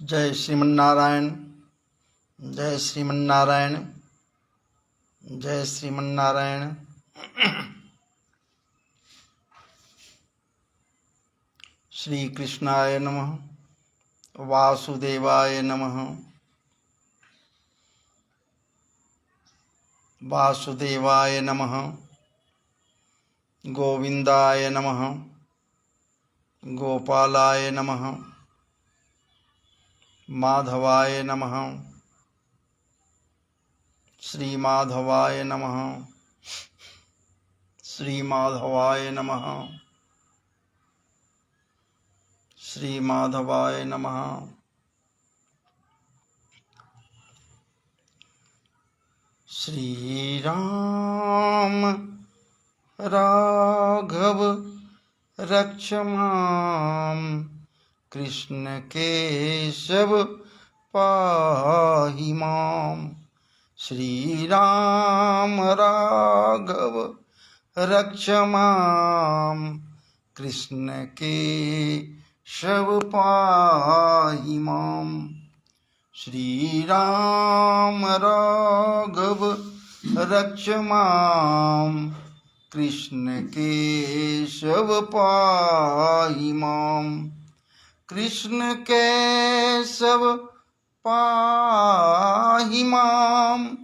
जय श्रीमन्नारायण। जय श्रीमन्नारायण। जय श्रीमन्नारायण। श्री कृष्णाय नमः। वासुदेवाय नमः। वासुदेवाय नमः। गोविंदाय नमः। गोपालाय नमः। माधवाय नमः। श्रीमाधवाय नमः। श्रीमाधवाय नमः। श्रीमाधवाय नमः। श्री राम राघव रक्ष मां, कृष्ण केशव पाहि मां। श्री राम राघव रक्ष मां, कृष्ण केशव पाहि मां। श्री राम राघव रक्ष मां, कृष्ण केशव पाहि मां। कृष्ण केशव पाहि मां,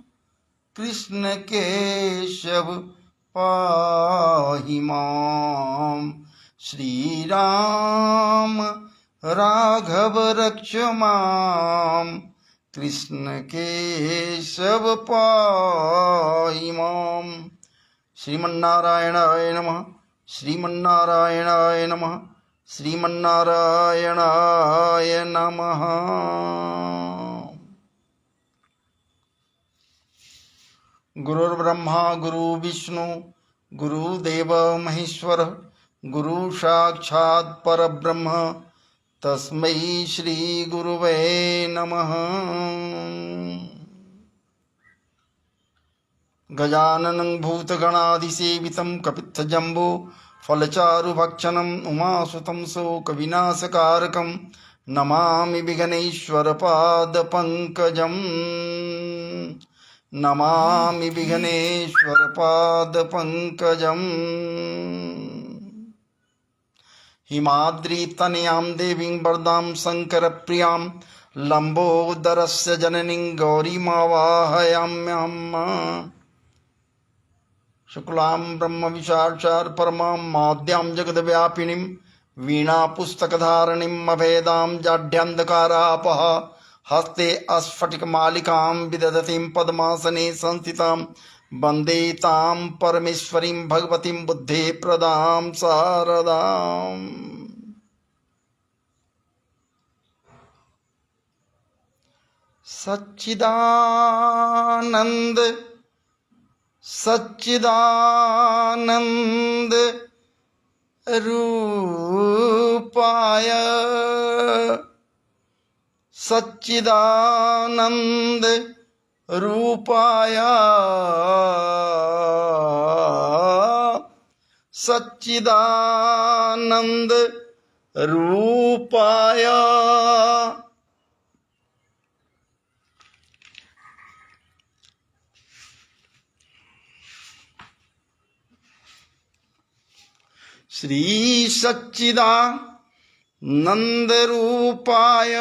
कृष्ण केशव पाहि मां। श्री राम राघव रक्ष मां, कृष्ण केशव पाहि मां। श्रीमन्नारायणाय नमः। श्रीमन्नारायणाय नमः। श्रीमन्नारायणाय नमः। गुरुर्ब्रह्मा गुरुर्विष्णु गुरुदेव महेश्वर, गुरु साक्षात् परब्रह्म, तस्मै श्री गुरुवे नमः। गजाननं भूतगणाधिसेवितं कपित्थजम्बो फलचारुभक्षणम् उमासुतं शोकविनाशकारकं नमामि विघ्नेश्वरपादपङ्कजम्। नमामि विघ्नेश्वरपादपङ्कजम्। हिमाद्रितनयां देवीं वरदां शङ्करप्रियां, लम्बोदरस्य जननीं गौरीमावाहयाम्यहम्। शुक्लां ब्रह्मविशाखां परमां माद्यां जगद्व्यापिनीं, वीणापुस्तकधारिणीं अभेदां जाड्यान्धकारापः, हस्ते स्फटिकमालिकां विदधतीं पद्मासने संस्थितां, वन्दे तां परमेश्वरीं भगवतीं बुद्धिप्रदां शारदाम्। सच्चिदानन्द सच्चिदानन्द रूपाय, सच्चिदानन्द रूपाय, सच्चिदानन्द रूपाय, श्री सच्चिदानन्द रूपाय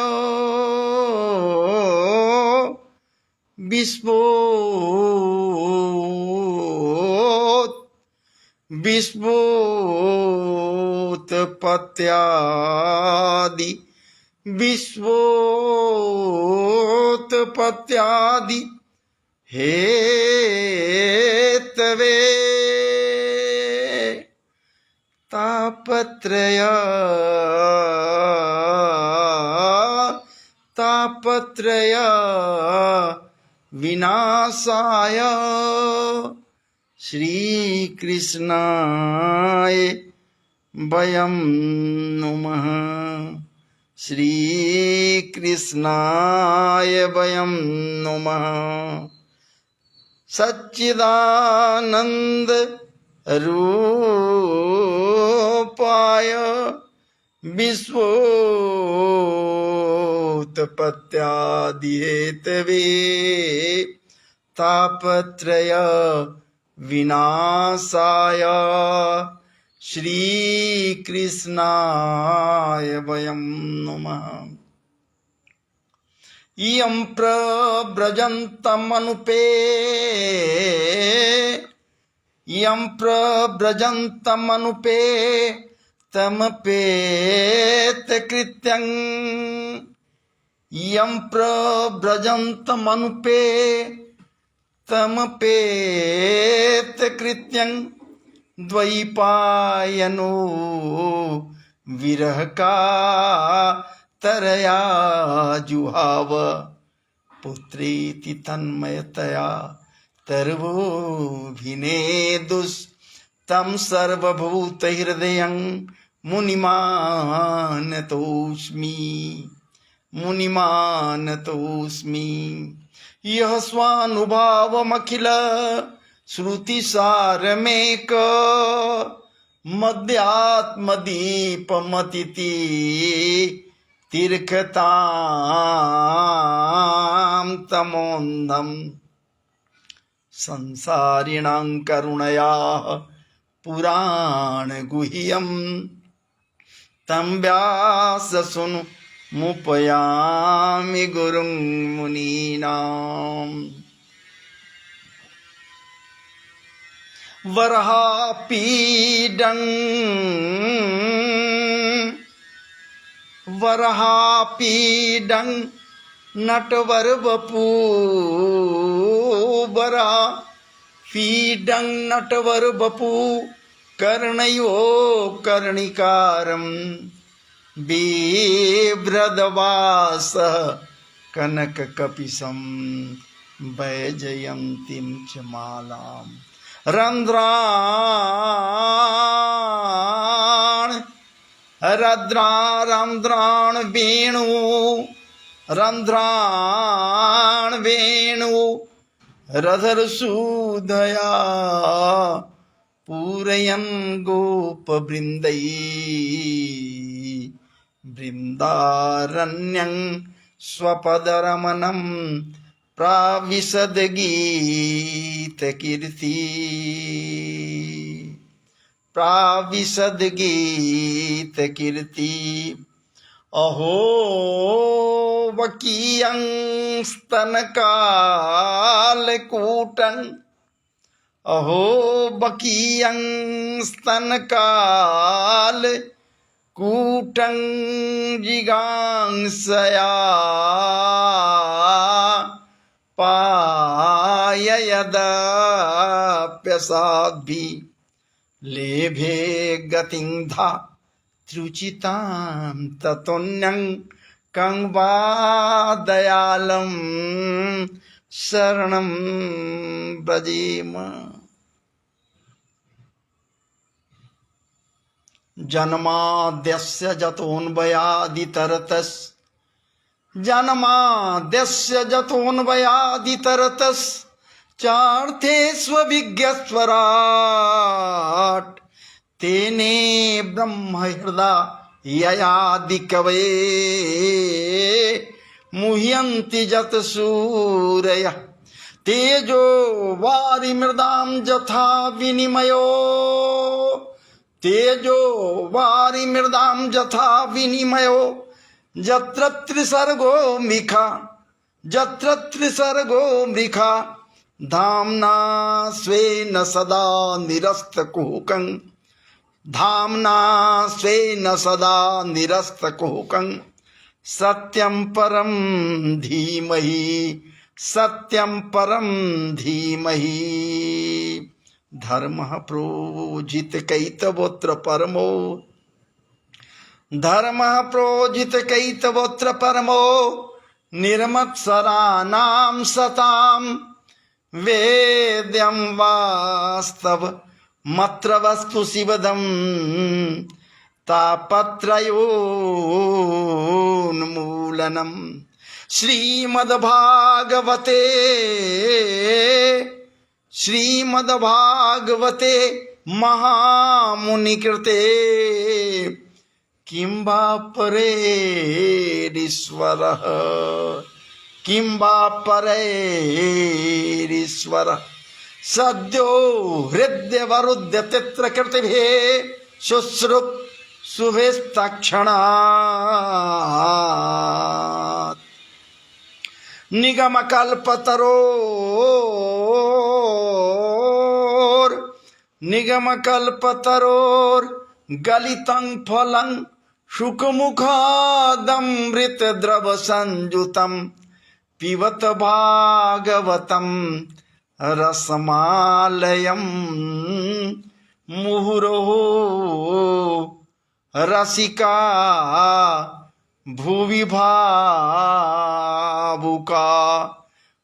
विश्वोत्पत्त्यादि विश्वोत्पत्त्यादि हेतवे तापत्रय विनाशाय श्रीकृष्णाय वयं नुमः। श्रीकृष्णाय वयं नुमः। सच्चिदानन्द रूपाय विश्वोत्पत्त्यादिहेतवे तापत्रय विनाशाय श्रीकृष्णाय वयं नमः। इयं प्रव्रजन्तमनुपे तमपेतकृत्यं इयं प्रव्रजन्तमनुपे तमपेतकृत्यं द्वैपायनो विरह का तरया जुहाव पुत्रेति तन्मयतया तर्वोऽभिनेदुस्तं सर्वभूतहृदयं मुनिमानतोऽस्मि यः स्वानुभावमखिल श्रुतिसारमेक मध्यात्मदीपमतिति तीर्थतां तमोन्धं संसारिणां करुणया पुराणगुह्यं तं व्याससूनुमुपयामि गुरुं मुनीनाम्। वराहपीडं नटवरवपु वराहपीडं नटवरवपु कर्णयो कर्णिकारं बिभ्रदवासः कनककपिशं वैजयन्तीं च मालाम् रन्ध्राण वेणु रधरसूदया पूरयन् गोपवृन्दै बृन्दारण्यं स्वपदरमणं प्राविशद्गीतकीर्ति अहो वकीयं स्तनकालकूटं जिगांसया पाययदप्यसाद्भिः लेभे गतिं धात्रुचितां ततोऽन्यं कं वा दयालं शरणं व्रजेम। जन्माद्यस्य जतोऽन्वयादितरतस् चार्थेष्वभिज्ञस्वराट् तेने ब्रह्महृदयादिकवये मुह्यन्ति यतसूरयः तेजो वारिमृदां यथा विनिमयो यत्र त्रिसर्गो मृखा धाम्ना स्वेन सदा निरस्तकुहकं सत्यं परं धीमहि धर्मः प्रोजितकैतवोऽत्र परमो निर्मत्सराणां सतां वेद्यं वास्तवमत्र वस्तु शिवदं तापत्रयोन्मूलनं श्रीमद्भागवते महामुनिकृते किं वा परेरीश्वरः किं वा परेरीश्वरः सद्यो हृदयवरुध्य तत्र कृतिभिः शुश्रुप शुभेस्तक्षणात् निगमकल्पतरोर गलितं फलं शुकमुखादमृत द्रव संयुतं पिबत भागवतं रसमालयं मुहुरहो रसिका भुवि भावुका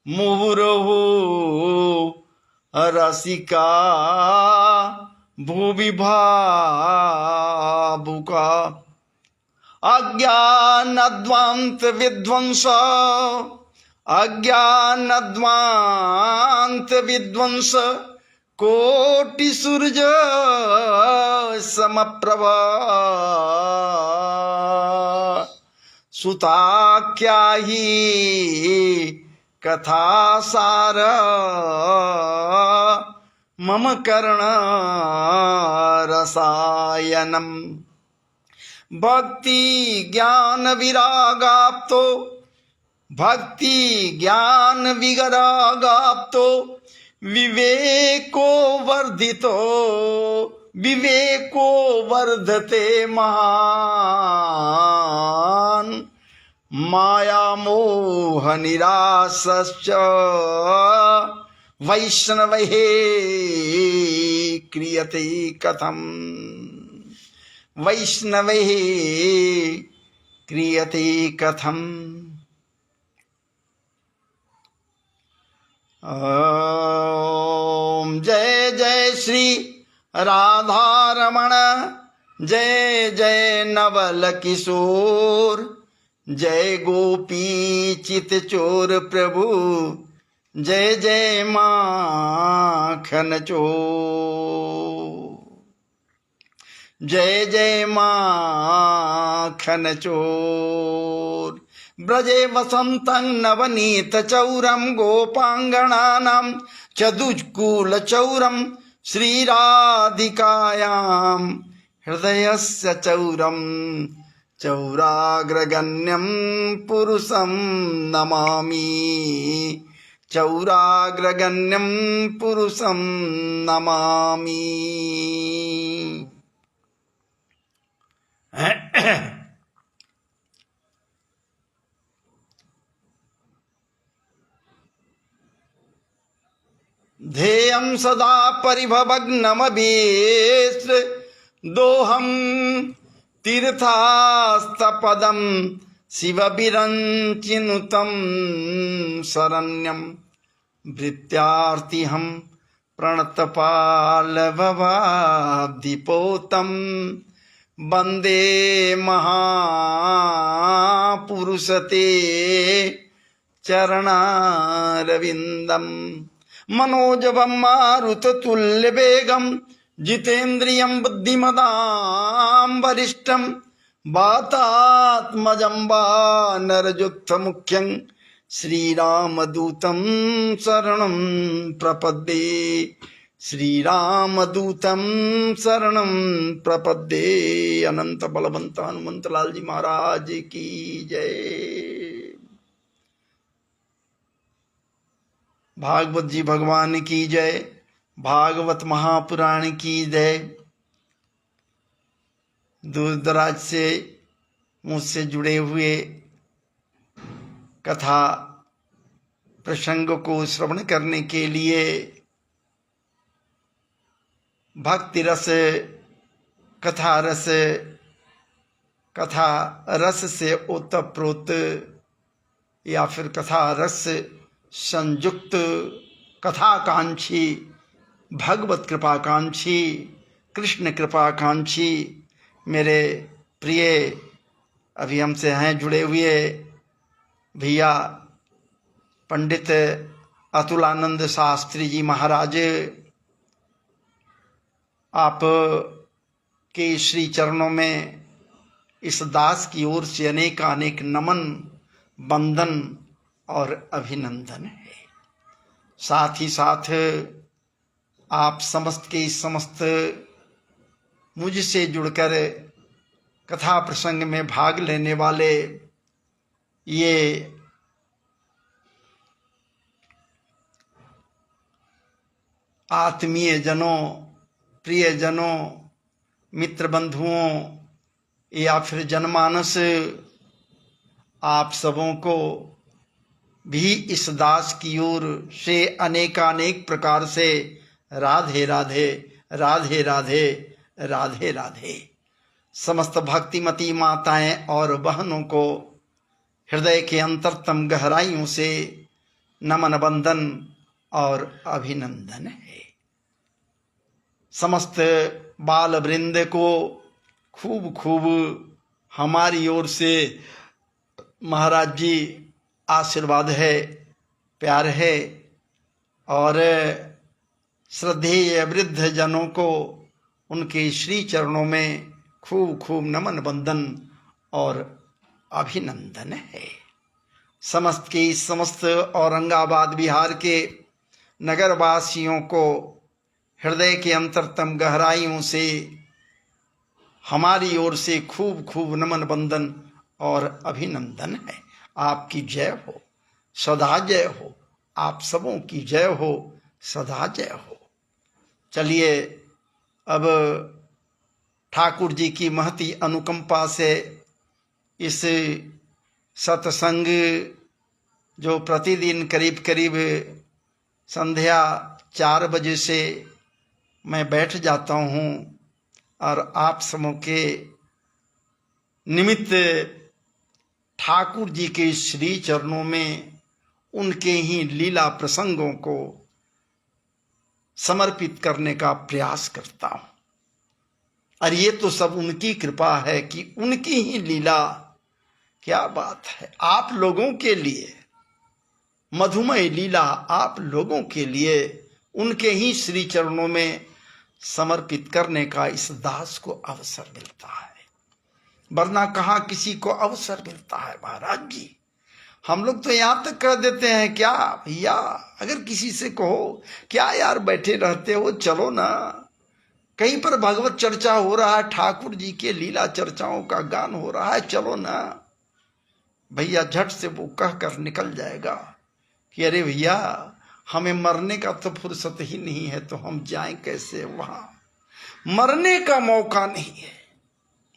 मुहुरहो रसिका भुवि भावुका अज्ञानध्वांत विध्वंस अज्ञानध्वांत विध्वंस कोटि सूरज समप्रभा सुताख्या ही कथा सार मम कर्ण रसायनम भक्ति ज्ञान विरागाप्तो भक्ति ज्ञान विरागाप्तो विवेको वर्धते महान माया मोह निरासश्च वैष्णवैः क्रियते कथम वैष्णवैः क्रियते कथम ओम जय जय श्री राधारमण जय जय नवल किशोर जय गोपी चित चोर प्रभु जय जय माखन चोर जय जय माखन चोर ब्रजे वसन्तं नवनीत चौरम गोपांगणानां चतुष्कूल चौरम श्रीराधिकायां हृदयस्य चौरम चौराग्रगण्यं पुरुषं नमामि चौराग्रगण्यं पुरुषं नमामि। ध्येयं सदा परिभवग्नमभीष्ट दोहं तीर्थास्तपदं शिवविरञ्चिनुतं शरण्यं भृत्यार्तिहं प्रणतपालभवाब्धिपोतं वन्दे महापुरुषते चरणारविन्दम् मनोजवं मारुततुल्यवेगं जितेन्द्रियं बुद्धिमतां वरिष्ठं वातात्मजं वानरयुक्तमुख्यं श्रीरामदूतं शरणं प्रपद्ये श्रीरामदूतं शरणं प्रपद्ये। अनंत बलवंत हनुमंतलाल जी महाराज की जय। भागवत जी भगवान की जय। भागवत महापुराण की जय। दूर दराज से मुझसे जुड़े हुए कथा प्रसंग को श्रवण करने के लिए भक्ति रस कथा रस से ओतप्रोत या फिर कथा रस संयुक्त कथाकांक्षी भगवत कृपाकांक्षी कृष्ण कृपाकांक्षी मेरे प्रिय अभी हमसे हैं जुड़े हुए भैया पंडित अतुलानंद शास्त्री जी महाराज, आप के श्री चरणों में इस दास की ओर से अनेक अनेक नमन, वंदन और अभिनंदन है। साथ ही साथ आप समस्त के समस्त मुझसे जुड़कर कथा प्रसंग में भाग लेने वाले ये आत्मीय जनों, प्रियजनों, मित्र बंधुओं या फिर जनमानस, आप सबों को भी इस दास की ओर से अनेकानेक प्रकार से राधे राधे, राधे राधे, राधे राधे। समस्त भक्तिमती माताएं और बहनों को हृदय के अंतरतम गहराइयों से नमन, वंदन और अभिनंदन है। समस्त बाल वृंद को खूब खूब हमारी ओर से महाराज जी आशीर्वाद है, प्यार है। और श्रद्धेय वृद्ध जनों को उनके श्री चरणों में खूब खूब नमन, वंदन और अभिनंदन है। समस्त के समस्त औरंगाबाद बिहार के नगरवासियों को हृदय के अंतरतम गहराइयों से हमारी ओर से खूब खूब नमन, वंदन और अभिनंदन है। आपकी जय हो, सदा जय हो। आप सबों की जय हो, सदा जय हो। चलिए अब ठाकुर जी की महती अनुकंपा से इस सत्संग जो प्रतिदिन करीब करीब संध्या 4 बजे से मैं बैठ जाता हूँ और आप सबों के निमित्त ठाकुर जी के श्री चरणों में उनके ही लीला प्रसंगों को समर्पित करने का प्रयास करता हूँ। और ये तो सब उनकी कृपा है कि उनकी ही लीला, क्या बात है, आप लोगों के लिए मधुमय लीला, आप लोगों के लिए उनके ही श्री चरणों में समर्पित करने का इस दास को अवसर मिलता है। वरना कहाँ किसी को अवसर मिलता है महाराज जी। हम लोग तो यहां तक कह देते हैं, क्या भैया अगर किसी से कहो क्या यार बैठे रहते हो, चलो ना, कहीं पर भगवत चर्चा हो रहा है, ठाकुर जी के लीला चर्चाओं का गान हो रहा है, चलो ना भैया, झट से वो कह कर निकल जाएगा कि अरे भैया हमें मरने का तो फुर्सत ही नहीं है, तो हम जाएं कैसे वहां, मरने का मौका नहीं है।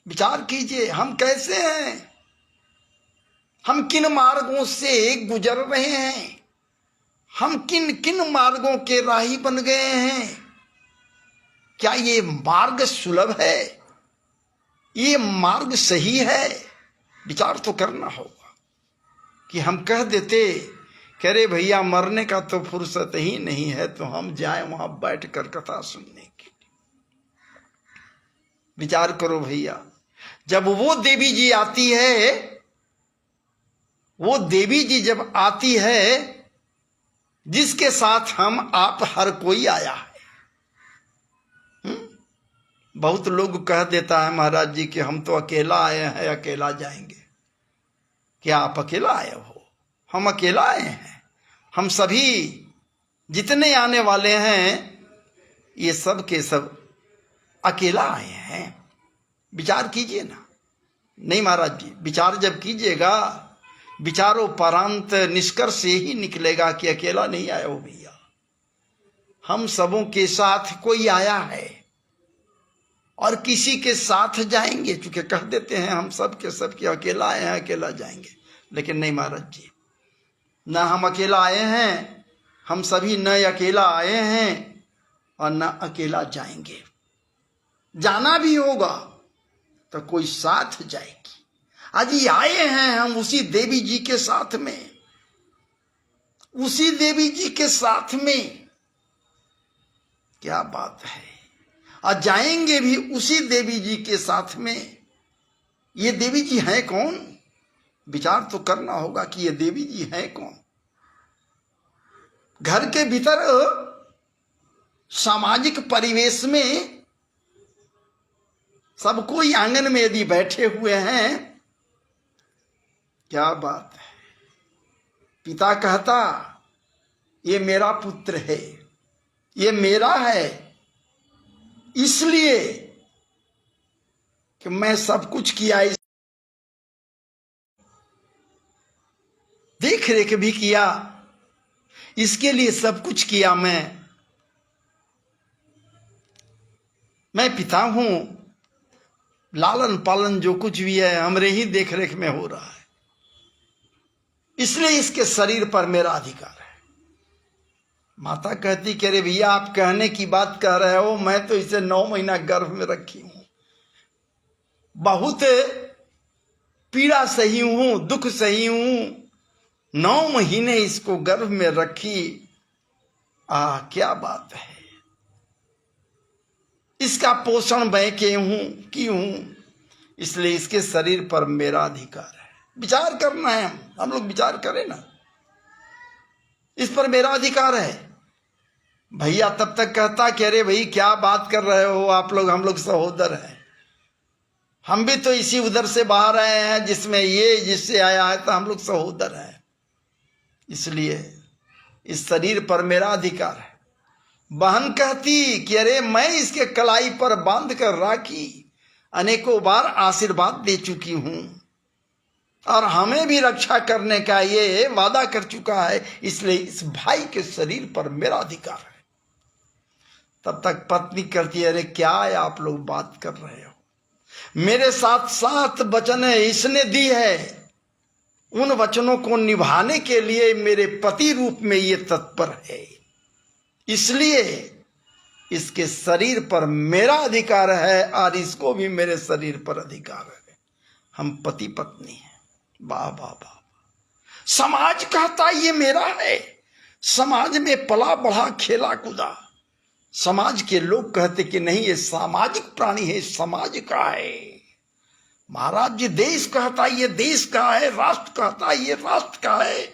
विचार कीजिए हम कैसे हैं, हम किन मार्गों से गुजर रहे हैं, हम किन किन मार्गों के राही बन गए हैं। क्या ये मार्ग सुलभ है, ये मार्ग सही है? विचार तो करना होगा कि हम कह देते कह रहे भैया मरने का तो फुर्सत ही नहीं है, तो हम जाएं वहां बैठकर कथा सुनने के लिए। विचार करो भैया, जब वो देवी जी आती है, वो देवी जी जब आती है जिसके साथ हम आप हर कोई आया है। बहुत लोग कह देता है महाराज जी कि हम तो अकेला आए हैं, अकेला जाएंगे। क्या आप अकेला आए हो? हम अकेला आए हैं। हम सभी जितने आने वाले हैं ये सब के सब अकेला आए हैं। विचार कीजिए ना। नहीं महाराज जी, विचार जब कीजिएगा, विचारोपरांत निष्कर्ष यही निकलेगा कि अकेला नहीं आया हो भैया, हम सबों के साथ कोई आया है और किसी के साथ जाएंगे। चूंकि कह देते हैं हम सब के सब कि अकेला आए हैं, अकेला जाएंगे, लेकिन नहीं महाराज जी, न हम अकेला आए हैं, हम सभी न अकेला आए हैं और न अकेला जाएंगे। जाना भी होगा तो कोई साथ जाएगी। आज ये आए हैं हम उसी देवी जी के साथ में, उसी देवी जी के साथ में। क्या बात है। और जाएंगे भी उसी देवी जी के साथ में। ये देवी जी हैं कौन? विचार तो करना होगा कि ये देवी जी हैं कौन। घर के भीतर सामाजिक परिवेश में सब कोई आंगन में यदि बैठे हुए हैं, क्या बात है। पिता कहता ये मेरा पुत्र है, ये मेरा है, इसलिए कि मैं सब कुछ किया, देख रेख भी किया, इसके लिए सब कुछ किया। मैं पिता हूं, लालन पालन जो कुछ भी है हमरे ही देख रेख में हो रहा है, इसलिए इसके शरीर पर मेरा अधिकार है। माता कहती कि अरे भैया आप कहने की बात कह रहे हो, मैं तो इसे 9 महीना गर्भ में रखी हूं, बहुत पीड़ा सही हूं, दुख सही हूं, 9 महीने इसको गर्भ में रखी। क्या बात है। इसका पोषण मैं की हूं, इसलिए इसके शरीर पर मेरा अधिकार है। विचार करना है, हम लोग विचार करें ना, इस पर मेरा अधिकार है। भैया तब तक कहता कि अरे भाई क्या बात कर रहे हो आप लोग, हम लोग सहोदर हैं, हम भी तो इसी उधर से बाहर आए हैं जिसमें ये जिससे आया है, तो हम लोग सहोदर हैं, इसलिए इस शरीर पर मेरा अधिकार है। बहन कहती कि अरे मैं इसके कलाई पर बांध कर राखी, अनेकों बार आशीर्वाद दे चुकी हूं और हमें भी रक्षा करने का ये वादा कर चुका है, इसलिए इस भाई के शरीर पर मेरा अधिकार है। तब तक पत्नी कहती है अरे क्या है आप लोग बात कर रहे हो, मेरे साथ 7 वचन इसने दी है, उन वचनों को निभाने के लिए मेरे पति रूप में ये तत्पर है, इसलिए इसके शरीर पर मेरा अधिकार है और इसको भी मेरे शरीर पर अधिकार है। हम पति पत्नी हैं। वाह वाह वाह। समाज कहता ये मेरा है, समाज में पला बढ़ा खेला कूदा, समाज के लोग कहते कि नहीं ये सामाजिक प्राणी है, समाज का है। महाराज जी देश कहता ये देश का है, राष्ट्र कहता ये राष्ट्र का है।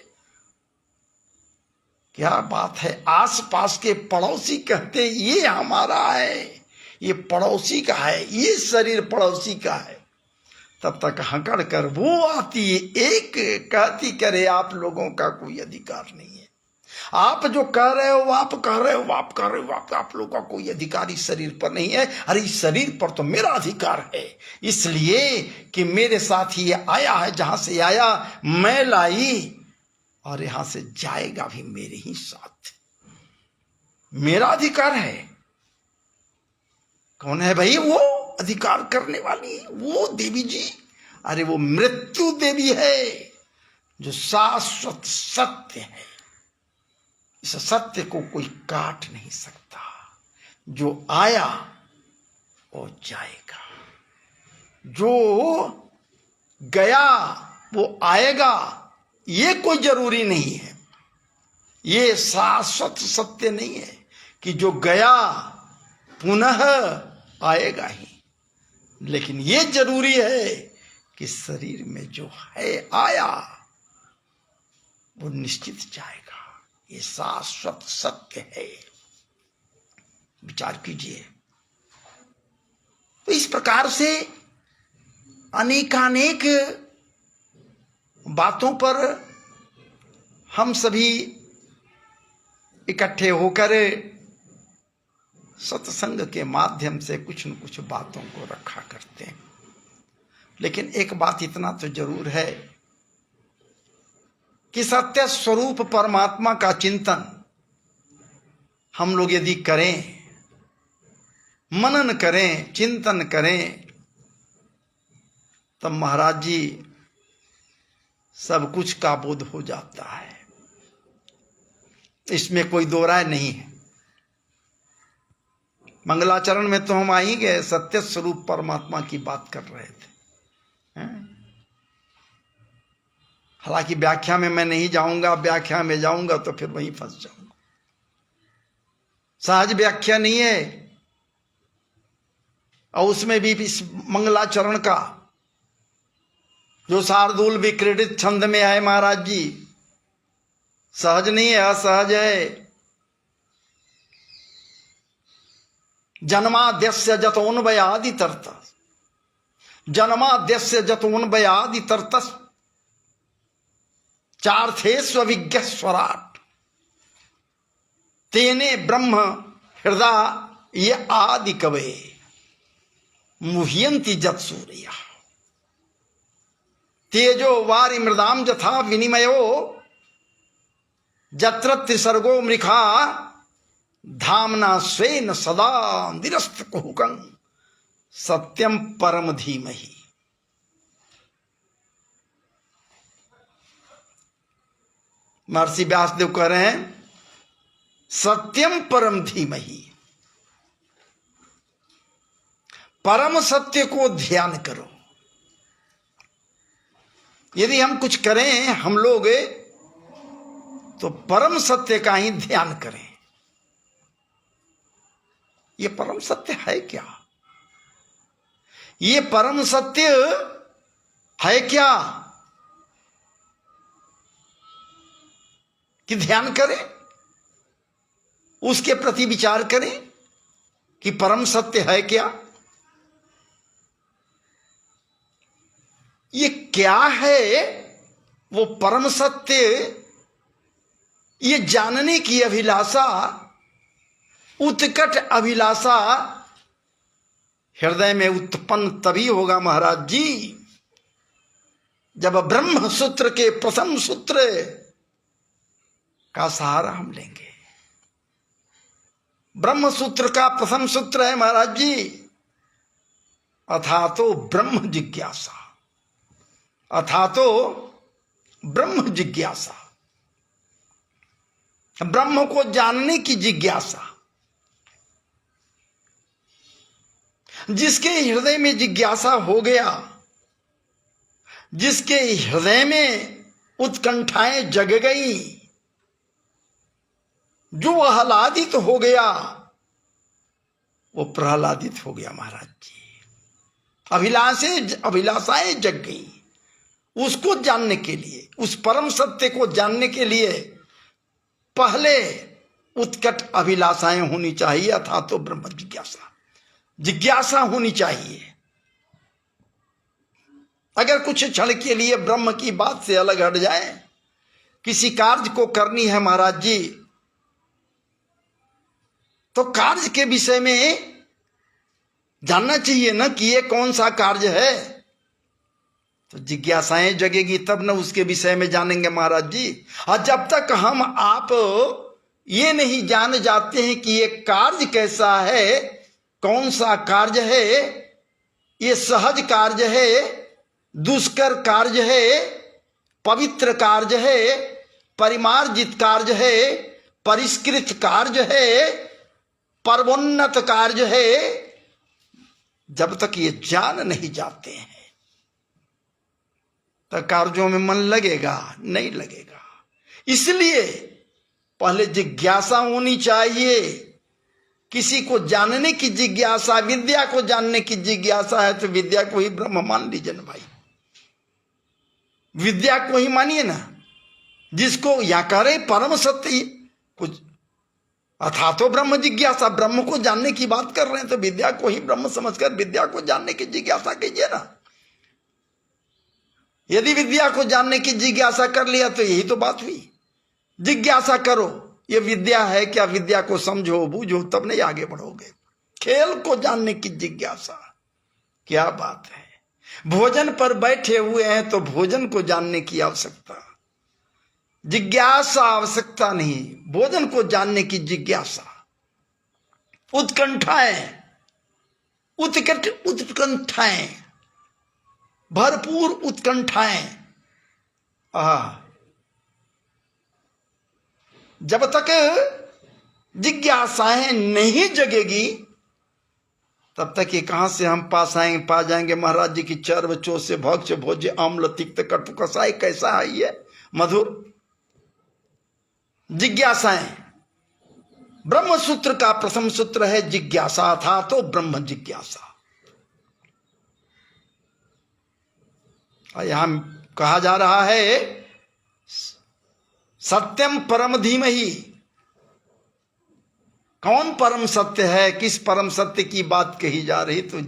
क्या बात है। आसपास के पड़ोसी कहते ये हमारा है, ये पड़ोसी का है, ये शरीर पड़ोसी का है। तब तक हकड़ कर वो आती है, एक कहती करे आप लोगों का कोई अधिकार नहीं है, आप जो कह रहे हो आप कह रहे हो, आप कह रहे हो, आप लोगों का कोई अधिकार इस शरीर पर नहीं है। अरे इस शरीर पर तो मेरा अधिकार है, इसलिए कि मेरे साथ ही आया है, जहां से आया मैं लाई और यहां से जाएगा भी मेरे ही साथ, मेरा अधिकार है। कौन है भाई वो अधिकार करने वाली? वो देवी जी, अरे वो मृत्यु देवी है जो शाश्वत सत्य है, इस सत्य को कोई काट नहीं सकता। जो आया वो जाएगा, जो गया वो आएगा, ये कोई जरूरी नहीं है। ये शाश्वत सत्य नहीं है कि जो गया पुनः आएगा ही, लेकिन ये जरूरी है कि शरीर में जो है आया वो निश्चित जाएगा। ये शाश्वत सत्य है। विचार कीजिए। तो इस प्रकार से अनेकानेक बातों पर हम सभी इकट्ठे होकर सत्संग के माध्यम से कुछ न कुछ बातों को रखा करते हैं। लेकिन एक बात इतना तो जरूर है कि सत्य स्वरूप परमात्मा का चिंतन हम लोग यदि करें, मनन करें, चिंतन करें, तब महाराज जी सब कुछ का बोध हो जाता है, इसमें कोई दो राय नहीं है। मंगलाचरण में तो हम आ ही गए, सत्य स्वरूप परमात्मा की बात कर रहे थे। हालांकि व्याख्या में मैं नहीं जाऊंगा, व्याख्या में जाऊंगा तो फिर वहीं फंस जाऊंगा। सहज व्याख्या नहीं है, और उसमें भी इस मंगलाचरण का जो शार्दूल विक्रीडित छंद में है महाराज जी, सहज नहीं है, असहज है। जन्माद्यस्य जतोन्वयादि तरत, जन्माद्यस्य जतोन्वयादि तरतस् चार्थेष्वभिज्ञ स्वराट तेने ब्रह्म हृदय ये आदि कवे मुह्यंति जत सूर्या तेजो वारि मृदाम यथा विनिमयो जत्र त्रिसर्गो मृखा धामना स्वेन सदा निरस्त कुहुकं सत्यम परम धीमहि। महर्षि व्यासदेव कह रहे हैं सत्यम परम धीमहि, परम सत्य को ध्यान करो। यदि हम कुछ करें हम लोग तो परम सत्य का ही ध्यान करें। ये परम सत्य है क्या? ये परम सत्य है क्या कि ध्यान करें, उसके प्रति विचार करें कि परम सत्य है क्या? ये क्या है वो परम सत्य? ये जानने की अभिलाषा, उत्कट अभिलाषा हृदय में उत्पन्न तभी होगा महाराज जी जब ब्रह्म सूत्र के प्रथम सूत्र का सहारा हम लेंगे। ब्रह्म सूत्र का प्रथम सूत्र है महाराज जी अथातो ब्रह्म जिज्ञासा, अथातो ब्रह्म जिज्ञासा, ब्रह्म को जानने की जिज्ञासा। जिसके हृदय में जिज्ञासा हो गया, जिसके हृदय में उत्कंठाएं जग गई, जो आह्लादित हो गया वो प्रहलादित हो गया महाराज जी। अभिलाषाएं जग गई उसको जानने के लिए, उस परम सत्य को जानने के लिए पहले उत्कट अभिलाषाएं होनी चाहिए अथा तो ब्रह्म जिज्ञासा, जिज्ञासा होनी चाहिए। अगर कुछ क्षण के लिए ब्रह्म की बात से अलग हट जाए, किसी कार्य को करनी है महाराज जी, तो कार्य के विषय में जानना चाहिए ना कि ये कौन सा कार्य है। तो जिज्ञासाएं जगेगी तब ना उसके विषय में जानेंगे महाराज जी। और जब तक हम आप ये नहीं जान जाते हैं कि ये कार्य कैसा है, कौन सा कार्य है, ये सहज कार्य है, दुष्कर कार्य है, पवित्र कार्य है, परिमार्जित कार्य है, परिष्कृत कार्य है, परमोन्नत कार्य है, जब तक ये जान नहीं जाते हैं तो कार्यों में मन लगेगा नहीं लगेगा। इसलिए पहले जिज्ञासा होनी चाहिए। किसी को जानने की जिज्ञासा, विद्या को जानने की जिज्ञासा है तो विद्या को ही ब्रह्म मान लीजिए ना भाई, विद्या को ही मानिए ना। जिसको या करे परम सत्य कुछ अथा तो ब्रह्म जिज्ञासा, ब्रह्म को जानने की बात कर रहे हैं तो विद्या को ही ब्रह्म समझकर विद्या को जानने की जिज्ञासा कीजिए ना। यदि विद्या को जानने की जिज्ञासा कर लिया तो यही तो बात हुई। जिज्ञासा करो ये विद्या है क्या, विद्या को समझो बूझो तब नहीं आगे बढ़ोगे। खेल को जानने की जिज्ञासा, क्या बात है। भोजन पर बैठे हुए हैं तो भोजन को जानने की आवश्यकता, जिज्ञासा आवश्यकता नहीं, भोजन को जानने की जिज्ञासा। उत्कंठाएं, उत्कट उत्कंठाएं, भरपूर उत्कंठाएं। जब तक जिज्ञासाएं नहीं जगेगी तब तक ये कहां से हम पा जाएंगे महाराज जी की चर्व चो से भक्ष भोज्य आम्ल तिक्त कटु कसाई। कैसा है ये मधुर जिज्ञासाएं। ब्रह्म सूत्र का प्रथम सूत्र है जिज्ञासा था तो ब्रह्म जिज्ञासा। यहां कहा जा रहा है सत्यम परम धीमहि, कौन परम सत्य है, किस परम सत्य की बात कही जा रही, तो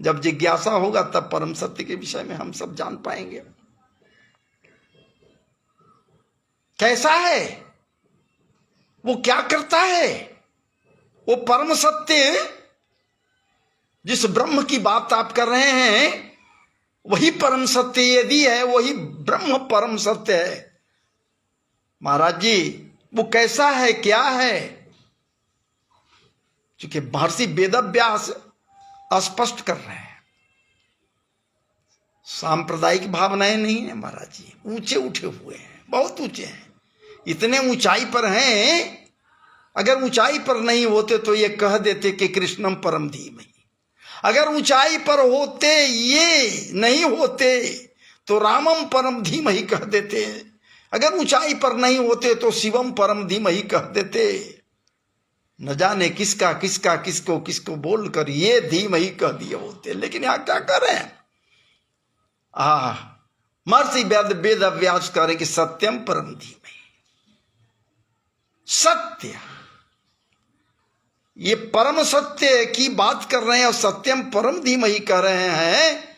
जब जिज्ञासा होगा तब परम सत्य के विषय में हम सब जान पाएंगे। कैसा है वो, क्या करता है वो परम सत्य। जिस ब्रह्म की बात आप कर रहे हैं वही परम सत्य यदि है, वही ब्रह्म परम सत्य है। महाराज जी वो कैसा है, क्या है, क्योंकि महर्षि वेदव्यास स्पष्ट कर रहे हैं। सांप्रदायिक भावनाएं नहीं है महाराज जी, ऊंचे उठे हुए हैं, बहुत ऊंचे हैं, इतने ऊंचाई पर हैं। अगर ऊंचाई पर नहीं होते तो ये कह देते कि कृष्णम परम धीमहि। अगर ऊंचाई पर होते, ये नहीं होते तो रामम परम धीमहि कह देते। अगर ऊंचाई पर नहीं होते तो शिवम परम धीमहि कह देते। न जाने किसका किसका किसको किसको बोलकर ये धीमहि कह दिए होते, लेकिन यहां क्या कर रहे हैं। महर्षि वेद व्यास कह रहे कि सत्यम परम धीमहि, सत्य, ये परम सत्य की बात कर रहे हैं और सत्यम परम धीमहि कह रहे हैं।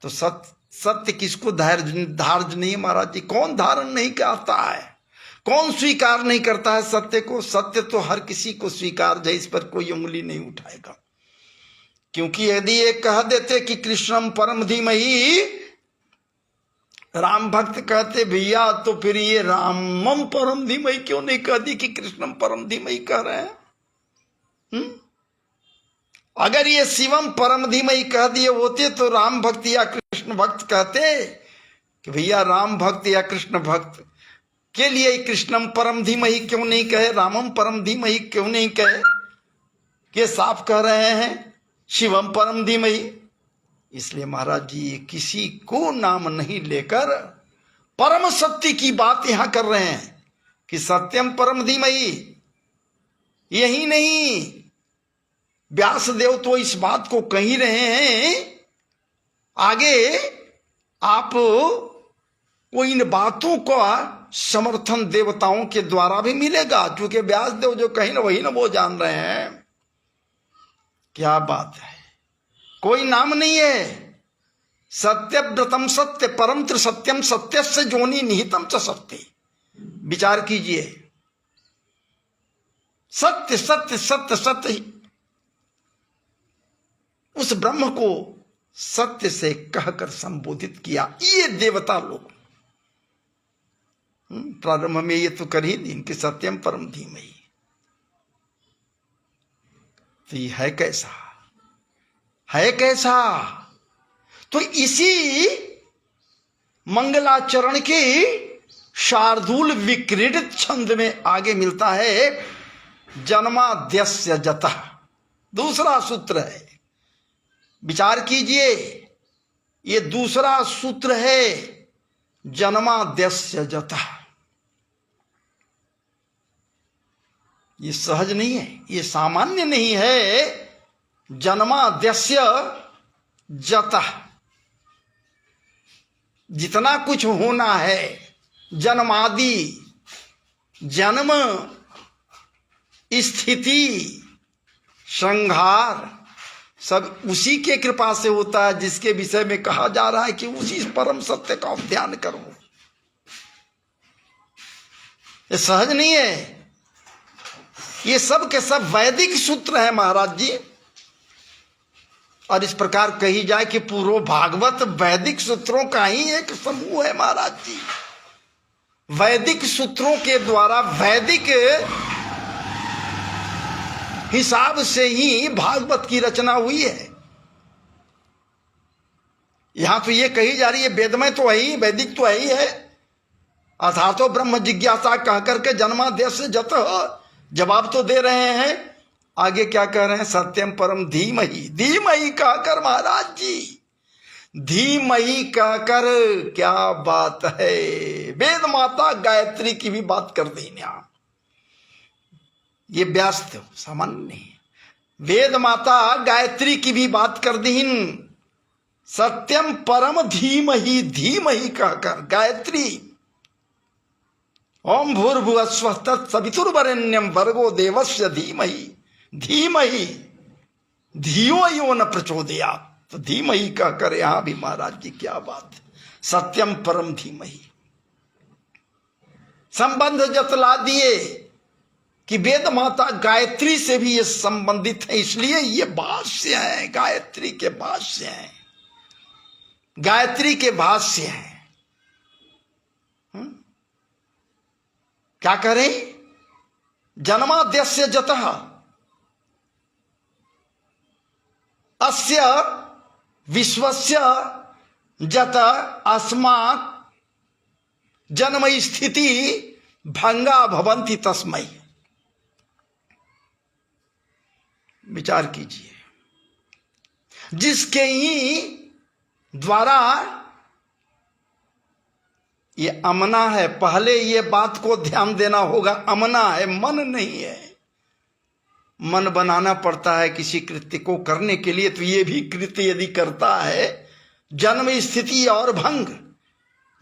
तो सत्य किसको धार्य नहीं महाराज जी, कौन धारण नहीं करता है, कौन स्वीकार नहीं करता है सत्य को। सत्य तो हर किसी को स्वीकार है, इस पर कोई उंगली नहीं उठाएगा। क्योंकि यदि ये कह देते कि कृष्णम परम धीमहि, राम भक्त कहते भैया तो फिर ये रामम परम धीमहि क्यों नहीं कह दी कि कृष्णम परम धीमहि कह रहे हैं। अगर ये शिवम परम धीमहि कह दिए होते तो राम भक्त या कृष्ण भक्त कहते कि भैया राम भक्त या कृष्ण भक्त के लिए कृष्णम परम धीमहि क्यों नहीं कहे, रामम परम धीमहि क्यों नहीं कहे, कि साफ कह रहे हैं शिवम परम धीमहि। इसलिए महाराज जी किसी को नाम नहीं लेकर परम सत्य की बात यहां कर रहे हैं कि सत्यम परम धीमहि। यही नहीं, व्यासदेव तो इस बात को कह ही रहे हैं। आगे आप को इन बातों का समर्थन देवताओं के द्वारा भी मिलेगा, क्योंकि व्यासदेव जो कहीं ना वही ना वो जान रहे हैं। क्या बात है, कोई नाम नहीं है। सत्यव्रतम सत्य परम त्रिसत्यम सत्यस्य जोनि निहितम च सत्य। विचार कीजिए, सत्य सत्य सत्य सत्य ही उस ब्रह्म को सत्य से कहकर संबोधित किया ये देवता लोग। प्रारंभ में ये तो कर ही दी इनके सत्यम परम धीमहि। तो ये है कैसा, है कैसा। तो इसी मंगलाचरण की शार्दूल विक्रीडित छंद में आगे मिलता है जन्माद्यस्य जतः, दूसरा सूत्र है। विचार कीजिए, ये दूसरा सूत्र है जन्माद्यस्य जतः। ये सहज नहीं है, ये सामान्य नहीं है। जन्माद्यस्य जतः, जितना कुछ होना है, जन्मादि, जन्म, स्थिति, संहार, सब उसी के कृपा से होता है, जिसके विषय में कहा जा रहा है कि उसी परम सत्य का ध्यान करो। ये सहज नहीं है, ये सब के सब वैदिक सूत्र है महाराज जी। और इस प्रकार कही जाए कि पूर्व भागवत वैदिक सूत्रों का ही एक समूह है महाराज जी। वैदिक सूत्रों के द्वारा, वैदिक हिसाब से ही भागवत की रचना हुई है। यहां तो ये कही जा रही है वेदमय तो है ही, वैदिक तो है ही है। अथातो ब्रह्म जिज्ञासा कह करके जन्माद्यस्य जतः जवाब तो दे रहे हैं। आगे क्या कह रहे हैं, सत्यम परम धीमहि। धीमहि कहकर महाराज जी, धीमहि कहकर, क्या बात है। वेद माता गायत्री की भी बात कर दी यहां। ये व्यास थे, सामान्य नहीं। वेद माता गायत्री की भी बात कर दी। सत्यम परम धीमहि, धीमहि कहकर गायत्री ओम भूर्भुवस्वः तत्सवितुर्वरेण्यं भर्गो देवस्य धीमहि धीमहि धियो यो न प्रचोदयात्। तो धीमहि कहकर यहां भी महाराज जी क्या बात है, सत्यम परम धीमहि। संबंध जतला दिए कि वेद माता गायत्री से भी ये संबंधित है, इसलिए ये भाष्य है, गायत्री के भाष्य हैं, गायत्री के भाष्य हैं। क्या करें, जन्माद्यस्य जतः अस्य विश्वस्य जत अस्मात् जन्म स्थिति भंगा भवंति तस्मै। विचार कीजिए, जिसके ही द्वारा ये अमना है, पहले ये बात को ध्यान देना होगा, अमना है, मन नहीं है। मन बनाना पड़ता है किसी कृत्य को करने के लिए, तो ये भी कृत्य यदि करता है, जन्म स्थिति और भंग,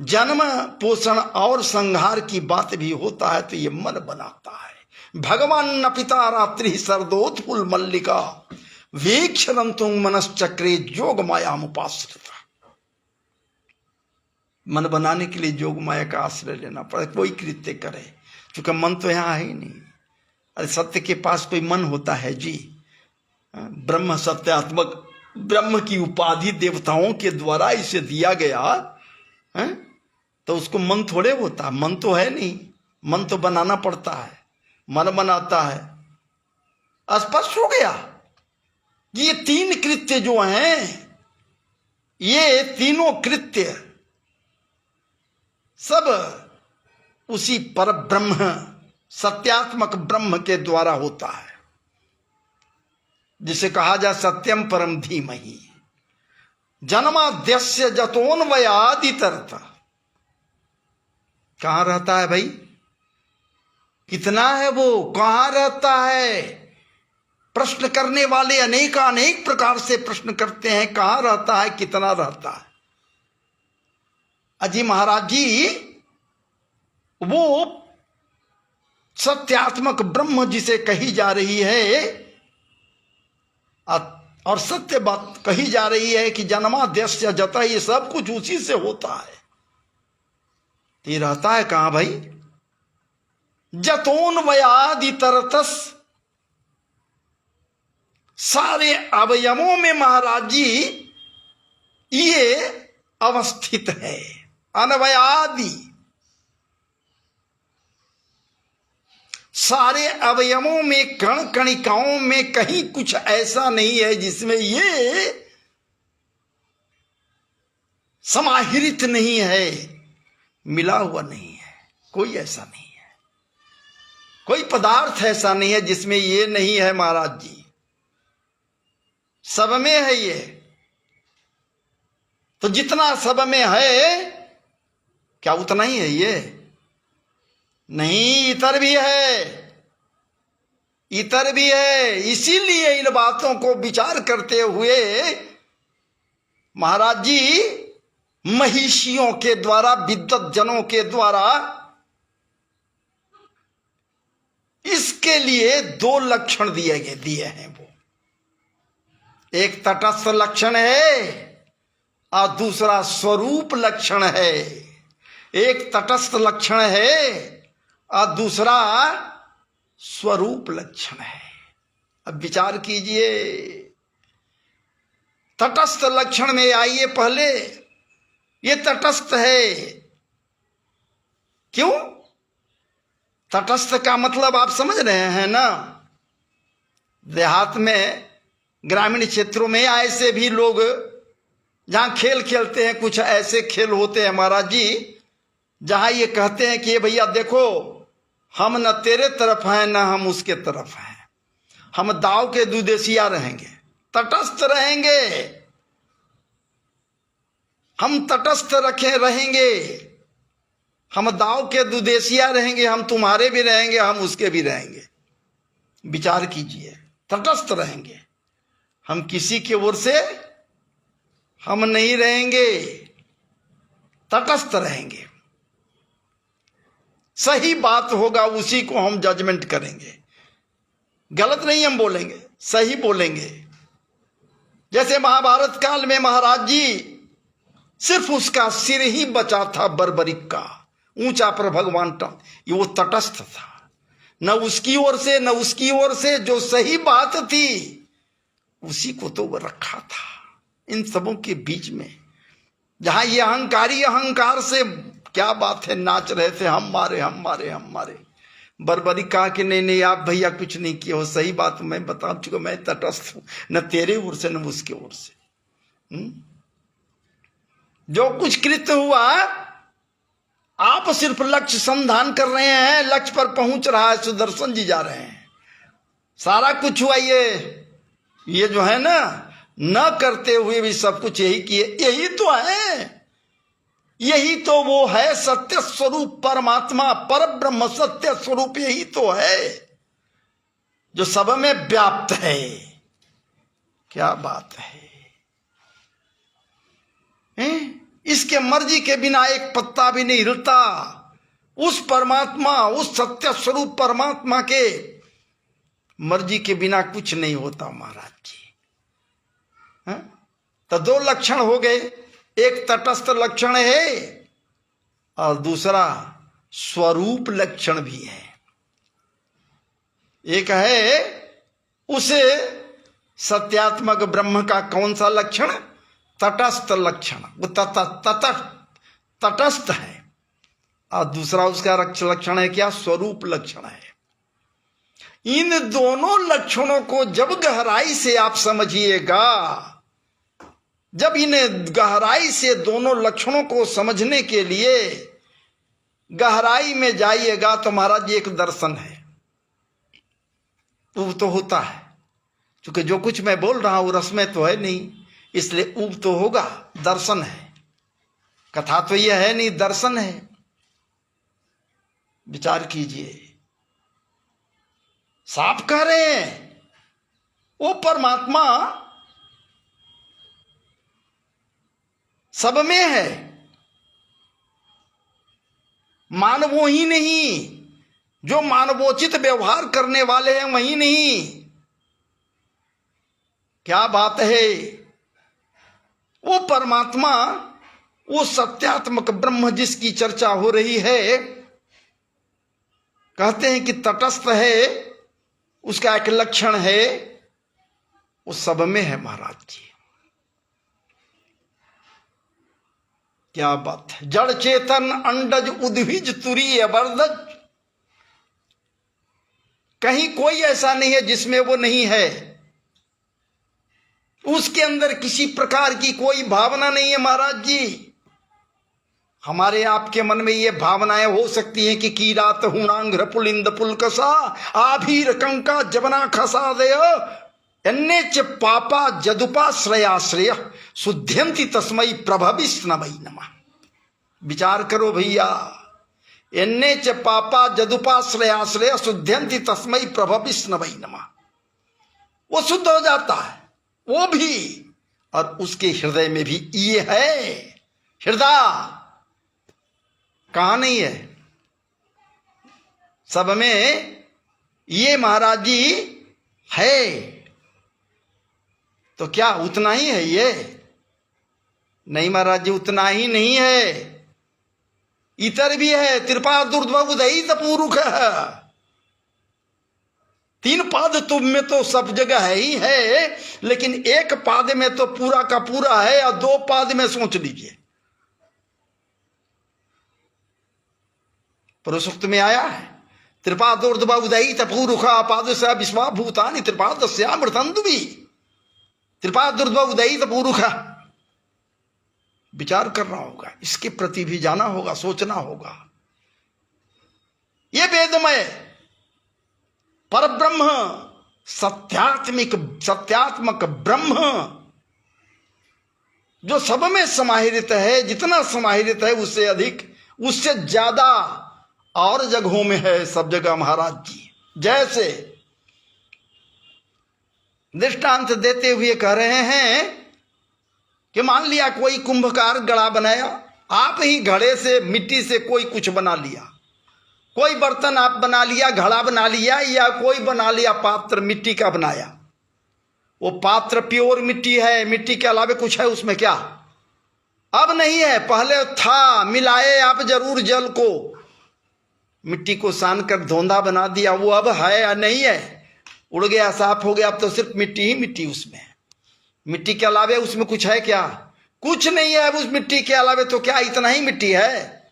जन्म पोषण और संहार की बात भी होता है, तो ये मन बनाता है। भगवान न पिता रात्रि सरदोत्फुल मल्लिका वीक्षरंतु मनश्चक्रे जोग माया उपाश्रिता। मन बनाने के लिए जोग माया का आश्रय लेना पड़े, कोई कृत्य करे, क्योंकि मन तो यहां है ही नहीं। अरे सत्य के पास कोई मन होता है जी? ब्रह्म सत्यात्मक ब्रह्म की उपाधि देवताओं के द्वारा इसे दिया गया है, तो उसको मन थोड़े होता, मन तो है नहीं, मन तो बनाना पड़ता है, मन बनाता है। स्पष्ट हो गया। ये तीन कृत्य जो हैं, ये तीनों कृत्य सब उसी पर ब्रह्म सत्यात्मक ब्रह्म के द्वारा होता है, जिसे कहा जाए सत्यम परम धीमहि। जन्माद्यस्य जतोन्वयादितरत। कहां रहता है भाई? कितना है वो, कहां रहता है? प्रश्न करने वाले अनेक प्रकार से प्रश्न करते हैं, कहां रहता है, कितना रहता है? अजी महाराज जी, वो सत्यात्मक ब्रह्म जिसे कही जा रही है, और सत्य बात कही जा रही है कि जन्माद्यस्य जता, ये सब कुछ उसी से होता है। ये रहता है कहां भाई? जतोन्वयादितरतस, सारे अवयवों में महाराज जी ये अवस्थित है। अन्वयादि, सारे अवयवों में, कण कणिकाओं में कहीं कुछ ऐसा नहीं है जिसमें ये समाहित नहीं है, मिला हुआ नहीं है। कोई ऐसा नहीं है, कोई पदार्थ ऐसा नहीं है जिसमें ये नहीं है महाराज जी। सब में है ये। तो जितना सब में है, क्या उतना ही है ये? नहीं, इतर भी है, इतर भी है। इसीलिए इन बातों को विचार करते हुए महाराज जी महिषियों के द्वारा, विद्वत जनों के द्वारा इसके लिए दो लक्षण दिए हैं। वो एक तटस्थ लक्षण है और दूसरा स्वरूप लक्षण है। एक तटस्थ लक्षण है और दूसरा स्वरूप लक्षण है। अब विचार कीजिए, तटस्थ लक्षण में आइए पहले। ये तटस्थ है, क्यों? तटस्थ का मतलब आप समझ रहे हैं ना? देहात में, ग्रामीण क्षेत्रों में ऐसे भी लोग जहां खेल खेलते हैं, कुछ ऐसे खेल होते हैं महाराज जी, जहां ये कहते हैं कि ये भैया देखो, हम न तेरे तरफ हैं न हम उसके तरफ हैं, हम दाव के दुदेशिया रहेंगे, तटस्थ रहेंगे, हम तटस्थ रहेंगे, हम दाव के दुदेशिया रहेंगे, हम तुम्हारे भी रहेंगे, हम उसके भी रहेंगे। विचार कीजिए, तटस्थ रहेंगे, हम किसी की ओर से हम नहीं रहेंगे, तटस्थ रहेंगे। सही बात होगा उसी को हम जजमेंट करेंगे, गलत नहीं हम बोलेंगे, सही बोलेंगे। जैसे महाभारत काल में महाराज जी सिर्फ उसका सिर ही बचा था बर्बरिक का, ऊंचा पर भगवान वो तटस्थ था, न उसकी ओर से न उसकी ओर से, जो सही बात थी उसी को तो वो रखा था। इन सबों के बीच में जहां ये अहंकारी अहंकार से क्या बात है नाच रहे थे, हम मारे हम मारे हम मारे, बर्बरिक कहा कि नहीं नहीं आप भैया कुछ नहीं किए हो, सही बात मैं बता चुका, मैं तटस्थ हूं, न तेरे ओर से न उसके ओर से। जो कुछ कृत्य हुआ आप सिर्फ लक्ष्य संधान कर रहे हैं, लक्ष्य पर पहुंच रहा है, सुदर्शन जी जा रहे हैं, सारा कुछ हुआ। ये जो है ना, न करते हुए भी सब कुछ यही किए, यही तो है, यही तो वो है सत्य स्वरूप परमात्मा, पर ब्रह्म सत्य स्वरूप, यही तो है जो सब में व्याप्त है। क्या बात है, इसके मर्जी के बिना एक पत्ता भी नहीं हिलता। उस परमात्मा, उस सत्य स्वरूप परमात्मा के मर्जी के बिना कुछ नहीं होता महाराज जी। तो दो लक्षण हो गए, एक तटस्थ लक्षण है और दूसरा स्वरूप लक्षण भी है। एक है उस सत्यात्मक ब्रह्म का कौन सा लक्षण, तटस्थ लक्षण, वो तटस्थ है, और दूसरा उसका लक्षण है क्या, स्वरूप लक्षण है। इन दोनों लक्षणों को जब गहराई से आप समझिएगा, जब इन गहराई से दोनों लक्षणों को समझने के लिए गहराई में जाइएगा तो महाराज एक दर्शन है, वो तो होता है, क्योंकि जो कुछ मैं बोल रहा हूं रस में तो है नहीं, इसलिए ऊब तो होगा, दर्शन है। कथा तो यह है नहीं, दर्शन है। विचार कीजिए, साफ कह रहे हैं वो परमात्मा सब में है, मानवों ही नहीं, जो मानवोचित व्यवहार करने वाले हैं वही नहीं। क्या बात है, वो परमात्मा, वो सत्यात्मक ब्रह्म जिसकी चर्चा हो रही है, कहते हैं कि तटस्थ है, उसका एक लक्षण है, वो सब में है महाराज जी। क्या बात है, जड़ चेतन अंडज उद्भिज तुरीय वर्धज, कहीं कोई ऐसा नहीं है जिसमें वो नहीं है, उसके अंदर किसी प्रकार की कोई भावना नहीं है महाराज जी। हमारे आपके मन में ये भावनाएं हो सकती हैं कि कीरात हुणांग्र पुलिंद पुलकसा आभीर कंका जबना खसा दयो अन्य च पापा जदुपाश्रयाश्रय शुद्ध्यंति तस्मई प्रभविस्नमई नमः। विचार करो भैया, अन्य च पापा जदुपाश्रयाश्रय शुद्ध्यंति तस्मई प्रभविस्नमई नमः। वो शुद्ध हो जाता है वो भी, और उसके हृदय में भी ये है। हृदय कहां नहीं है, सब में ये महाराज जी है। तो क्या उतना ही है ये? नहीं महाराज जी, उतना ही नहीं है, इतर भी है। त्रिपादुर्ध्वोदयित पूरुख, तीन पाद तुम में तो सब जगह है ही है, लेकिन एक पाद में तो पूरा का पूरा है, और दो पाद में सोच लीजिए। पुरुषोक्त में आया है त्रिपादोर्ध्वोदयित पूरुखा पादशा विश्वा भूतानि त्रिपादस्यामृतंदुभि, त्रिपादोर्ध्वोदयित पूरुखा। विचार करना होगा, इसके प्रति भी जाना होगा, सोचना होगा। ये वेदमय परब्रह्म सत्यात्मक ब्रह्म जो सब में समाहित है, जितना समाहित है उससे अधिक, उससे ज्यादा और जगहों में है, सब जगह महाराज जी। जैसे दृष्टांत देते हुए कह रहे हैं कि मान लिया कोई कुंभकार घड़ा बनाया, आप ही घड़े से मिट्टी से कोई कुछ बना लिया, कोई बर्तन आप बना लिया, घड़ा बना लिया, या कोई बना लिया पात्र मिट्टी का बनाया, वो पात्र प्योर मिट्टी है, मिट्टी के अलावा कुछ है उसमें क्या? अब नहीं है, पहले था, मिलाए आप जरूर जल को, मिट्टी को सान कर धोंधा बना दिया, वो अब है या नहीं है? उड़ गया, साफ हो गया, अब तो सिर्फ मिट्टी ही मिट्टी उसमें है। मिट्टी के अलावा उसमें कुछ है क्या? कुछ नहीं है उस मिट्टी के अलावा, तो क्या इतना ही मिट्टी है?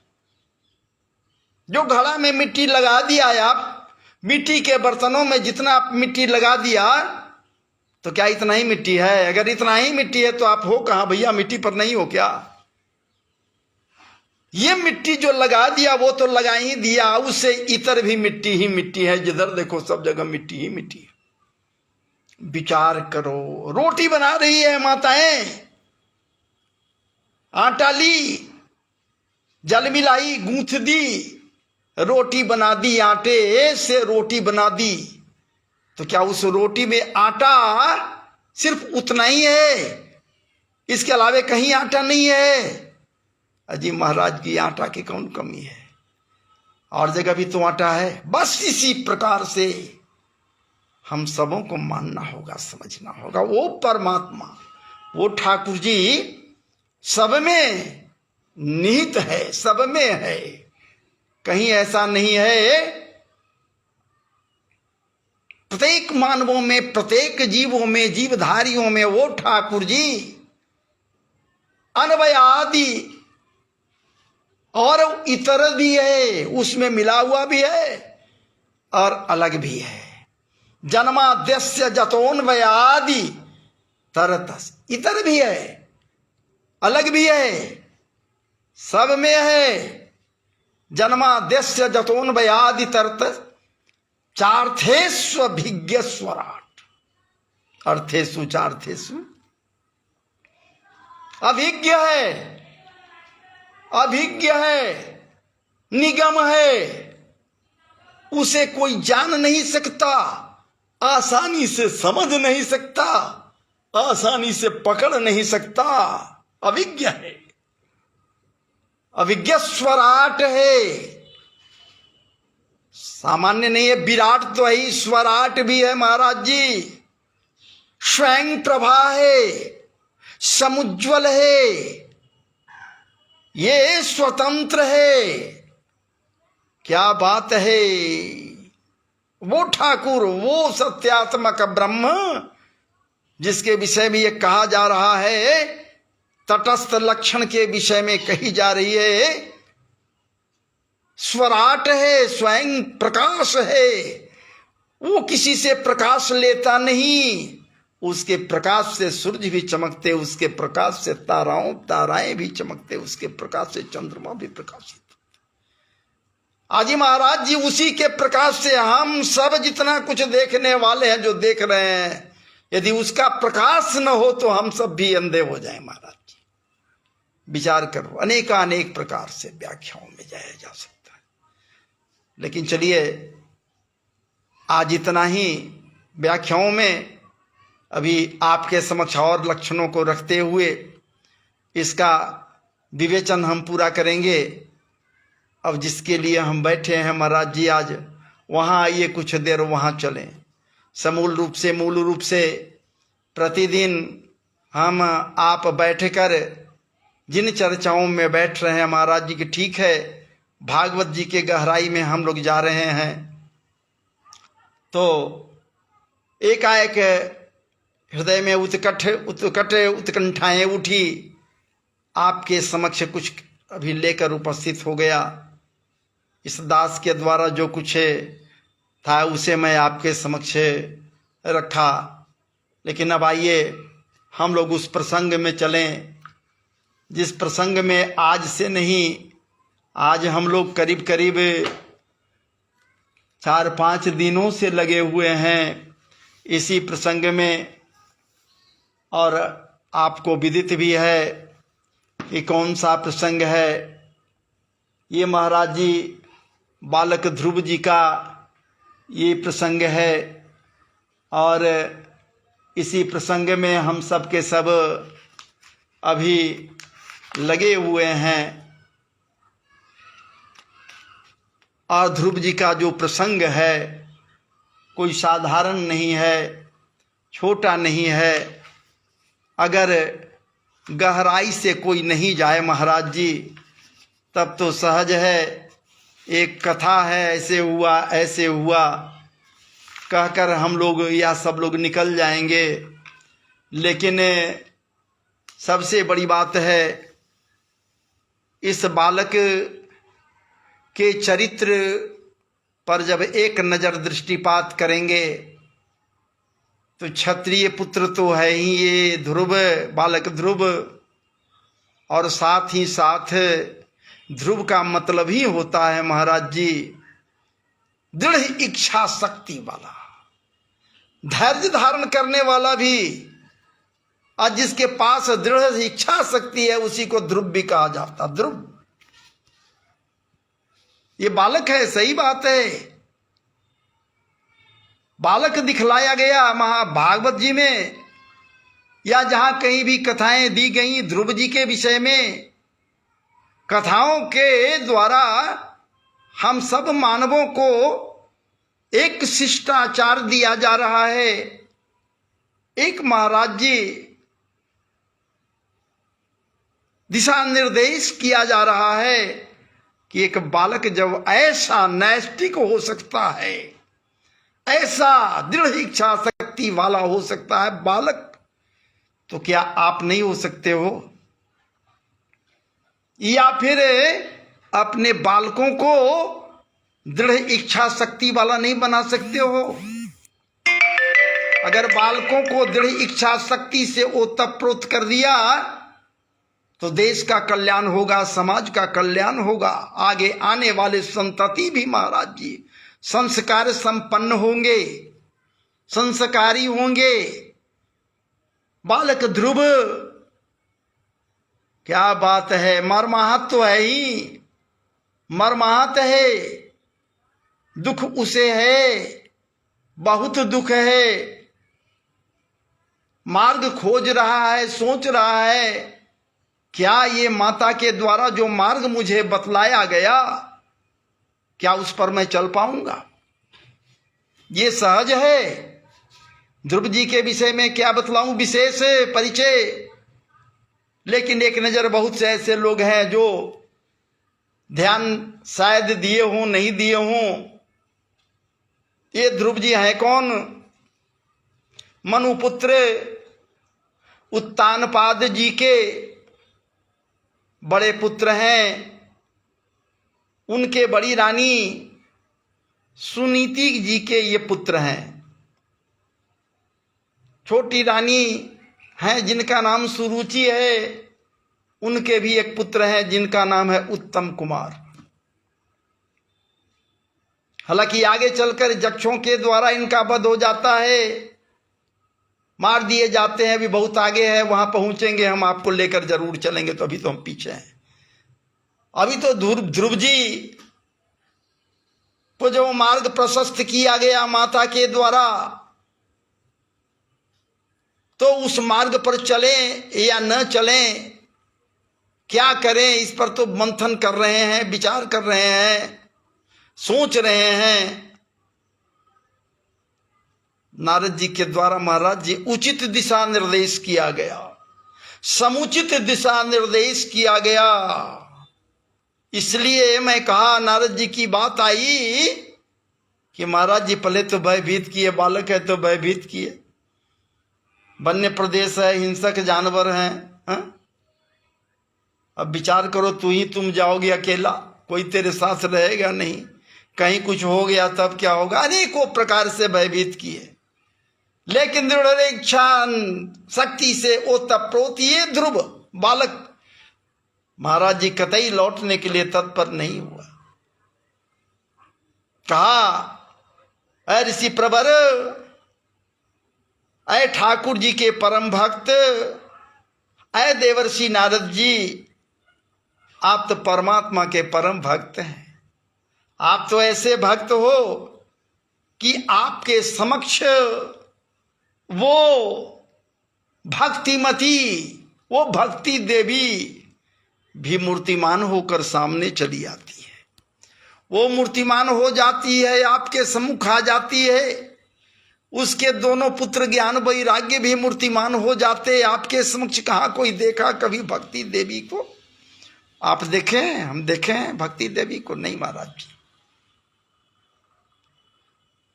जो घड़ा में मिट्टी लगा दिया आप, मिट्टी के बर्तनों में जितना मिट्टी लगा दिया, तो क्या इतना ही मिट्टी है? अगर इतना ही मिट्टी है तो आप हो कहां भैया? मिट्टी पर नहीं हो क्या? ये मिट्टी जो लगा दिया वो तो लगा ही दिया, उससे इतर भी मिट्टी ही मिट्टी है, जिधर देखो सब जगह मिट्टी ही मिट्टी है। विचार करो, रोटी बना रही है माताएं, आटा ली, जल मिलाई, गूंथ दी, रोटी बना दी, आटे से रोटी बना दी, तो क्या उस रोटी में आटा सिर्फ उतना ही है? इसके अलावा कहीं आटा नहीं है? अजी महाराज की आटा की कौन कमी है? और जगह भी तो आटा है। बस इसी प्रकार से हम सबों को मानना होगा, समझना होगा, वो परमात्मा, वो ठाकुर जी सब में निहित है, सब में है, कहीं ऐसा नहीं है। प्रत्येक मानवों में, प्रत्येक जीवों में, जीवधारियों में वो ठाकुर जी अन्वय आदि और इतर भी है, उसमें मिला हुआ भी है और अलग भी है। जन्माद्यस्य जतोन्वयादि तरतस, इतर भी है, अलग भी है, सब में है। जन्माद्यस्य जतोन्वयादि तरतस चार्थेष्वभिज्ञ स्वराट, अर्थेषु चार्थेषु अभिज्ञ है, अभिज्ञ है, निगम है, उसे कोई जान नहीं सकता, आसानी से समझ नहीं सकता, आसानी से पकड़ नहीं सकता, अभिज्ञ है, अभिज्ञ स्वराट है, सामान्य नहीं है। विराट तो है, स्वराट भी है महाराज जी, स्वयं प्रभा है, समुज्वल है, ये स्वतंत्र है। क्या बात है! वो ठाकुर, वो सत्यात्मक ब्रह्म जिसके विषय में ये कहा जा रहा है, तटस्थ लक्षण के विषय में कही जा रही है, स्वराट है, स्वयं प्रकाश है, वो किसी से प्रकाश लेता नहीं, उसके प्रकाश से सूरज भी चमकते, उसके प्रकाश से ताराएं भी चमकते, उसके प्रकाश से चंद्रमा भी प्रकाशित। आजी महाराज जी उसी के प्रकाश से हम सब जितना कुछ देखने वाले हैं, जो देख रहे हैं, यदि उसका प्रकाश न हो तो हम सब भी अंधे हो जाएं महाराज जी। विचार करो, अनेकानेक प्रकार से व्याख्याओं में जाया जा सकता है, लेकिन चलिए आज इतना ही व्याख्याओं में अभी आपके समक्ष और लक्षणों को रखते हुए इसका विवेचन हम पूरा करेंगे। अब जिसके लिए हम बैठे हैं महाराज जी, आज वहाँ आइए, कुछ देर वहाँ चलें, समूल मूल रूप से प्रतिदिन हम आप बैठकर जिन चर्चाओं में बैठ रहे हैं महाराज जी की, ठीक है भागवत जी के गहराई में हम लोग जा रहे हैं, तो एकाएक हृदय में उत्कंठाएं उठी, आपके समक्ष कुछ अभी लेकर उपस्थित हो गया। इस दास के द्वारा जो कुछ था उसे मैं आपके समक्ष रखा, लेकिन अब आइए हम लोग उस प्रसंग में चलें जिस प्रसंग में आज से नहीं, आज हम लोग करीब करीब 4-5 दिनों से लगे हुए हैं इसी प्रसंग में, और आपको विदित भी है कि कौन सा प्रसंग है। ये महाराज जी बालक ध्रुव जी का ये प्रसंग है, और इसी प्रसंग में हम सब के सब अभी लगे हुए हैं। और ध्रुव जी का जो प्रसंग है कोई साधारण नहीं है, छोटा नहीं है। अगर गहराई से कोई नहीं जाए महाराज जी, तब तो सहज है एक कथा है, ऐसे हुआ कहकर हम लोग या सब लोग निकल जाएंगे। लेकिन सबसे बड़ी बात है, इस बालक के चरित्र पर जब एक नज़र दृष्टिपात करेंगे तो क्षत्रिय पुत्र तो है ही ये ध्रुव, बालक ध्रुव, और साथ ही साथ ध्रुव का मतलब ही होता है महाराज जी दृढ़ इच्छा शक्ति वाला, धैर्य धारण करने वाला भी। और जिसके पास दृढ़ इच्छा शक्ति है उसी को ध्रुव भी कहा जाता। ध्रुव ये बालक है, सही बात है। बालक दिखलाया गया महाभागवत जी में या जहां कहीं भी कथाएं दी गई ध्रुव जी के विषय में, कथाओं के द्वारा हम सब मानवों को एक शिष्टाचार दिया जा रहा है। एक महाराज जी दिशा निर्देश किया जा रहा है कि एक बालक जब ऐसा नैष्टिक हो सकता है, ऐसा दृढ़ इच्छा शक्ति वाला हो सकता है बालक, तो क्या आप नहीं हो सकते हो? या फिर अपने बालकों को दृढ़ इच्छा शक्ति वाला नहीं बना सकते हो? अगर बालकों को दृढ़ इच्छा शक्ति से ओतप्रोत कर दिया तो देश का कल्याण होगा, समाज का कल्याण होगा, आगे आने वाले संतति भी महाराज जी संस्कार संपन्न होंगे, संस्कारी होंगे। बालक ध्रुव क्या बात है, मर्माहत तो है ही, मर्माहत है। दुख उसे है, बहुत दुख है। मार्ग खोज रहा है, सोच रहा है क्या ये माता के द्वारा जो मार्ग मुझे बतलाया गया, क्या उस पर मैं चल पाऊंगा? ये सहज है। ध्रुव जी के विषय में क्या बतलाऊं विशेष परिचय, लेकिन एक नज़र बहुत से ऐसे लोग हैं जो ध्यान शायद दिए हों, नहीं दिए हों। ये ध्रुव जी हैं कौन? मनुपुत्र उत्तानपाद जी के बड़े पुत्र हैं। उनके बड़ी रानी सुनीति जी के ये पुत्र हैं। छोटी रानी हैं जिनका नाम सुरुचि है, उनके भी एक पुत्र हैं जिनका नाम है उत्तम कुमार। हालांकि आगे चलकर यक्षों के द्वारा इनका वध हो जाता है, मार दिए जाते हैं। अभी बहुत आगे है, वहां पहुंचेंगे, हम आपको लेकर जरूर चलेंगे। तो अभी तो हम पीछे हैं। अभी तो ध्रुव जी को जो मार्ग प्रशस्त किया गया माता के द्वारा, तो उस मार्ग पर चलें या न चलें, क्या करें, इस पर तो मंथन कर रहे हैं, विचार कर रहे हैं, सोच रहे हैं। नारद जी के द्वारा महाराज जी उचित दिशा निर्देश किया गया, समुचित दिशा निर्देश किया गया। इसलिए मैं कहा, नारद जी की बात आई कि महाराज जी पहले तो भयभीत किए, बालक है तो भयभीत किए, वन्य प्रदेश है, हिंसक जानवर हैं, हाँ? अब विचार करो, तुम जाओगे अकेला, कोई तेरे साथ रहेगा नहीं, कहीं कुछ हो गया तब क्या होगा? अनेकों प्रकार से भयभीत किए, लेकिन दृढ़ इच्छा शक्ति से ओतप्रोत ये ध्रुव बालक महाराज जी कतई लौटने के लिए तत्पर नहीं हुआ। कहा, अ ऋषि प्रवर, अय ठाकुर जी के परम भक्त, अय देवर्षि नारद जी, आप तो परमात्मा के परम भक्त हैं। आप तो ऐसे भक्त हो कि आपके समक्ष वो भक्तिमती, वो भक्ति देवी भी मूर्तिमान होकर सामने चली आती है। वो मूर्तिमान हो जाती है, आपके सम्मुख आ जाती है। उसके दोनों पुत्र ज्ञान वैराग्य भी मूर्तिमान हो जाते आपके समक्ष। कहाँ कोई देखा कभी भक्ति देवी को? आप देखें, हम देखें भक्ति देवी को? नहीं महाराज जी।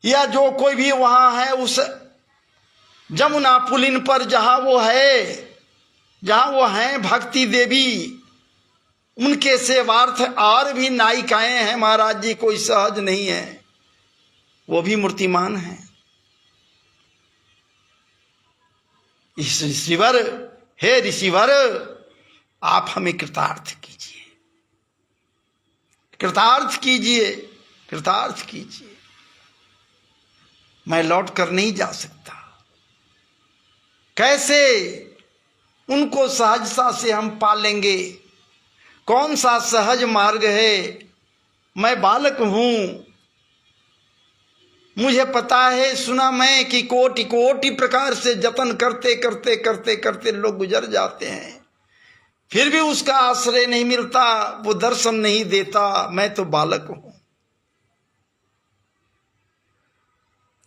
या जो कोई भी वहां है उस जमुना पुलिन पर जहां वो है भक्ति देवी, उनके सेवार्थ और भी नायिकाएं हैं महाराज जी, कोई सहज नहीं है, वो भी मूर्तिमान है। ऋषिवर, हे ऋषिवर, आप हमें कृतार्थ कीजिए, कृतार्थ कीजिए, कृतार्थ कीजिए। मैं लौट कर नहीं जा सकता। कैसे उनको सहजता से हम पालेंगे? कौन सा सहज मार्ग है? मैं बालक हूं, मुझे पता है, सुना मैं कि कोटि कोटि प्रकार से जतन करते करते करते करते लोग गुजर जाते हैं, फिर भी उसका आश्रय नहीं मिलता, वो दर्शन नहीं देता। मैं तो बालक हूं।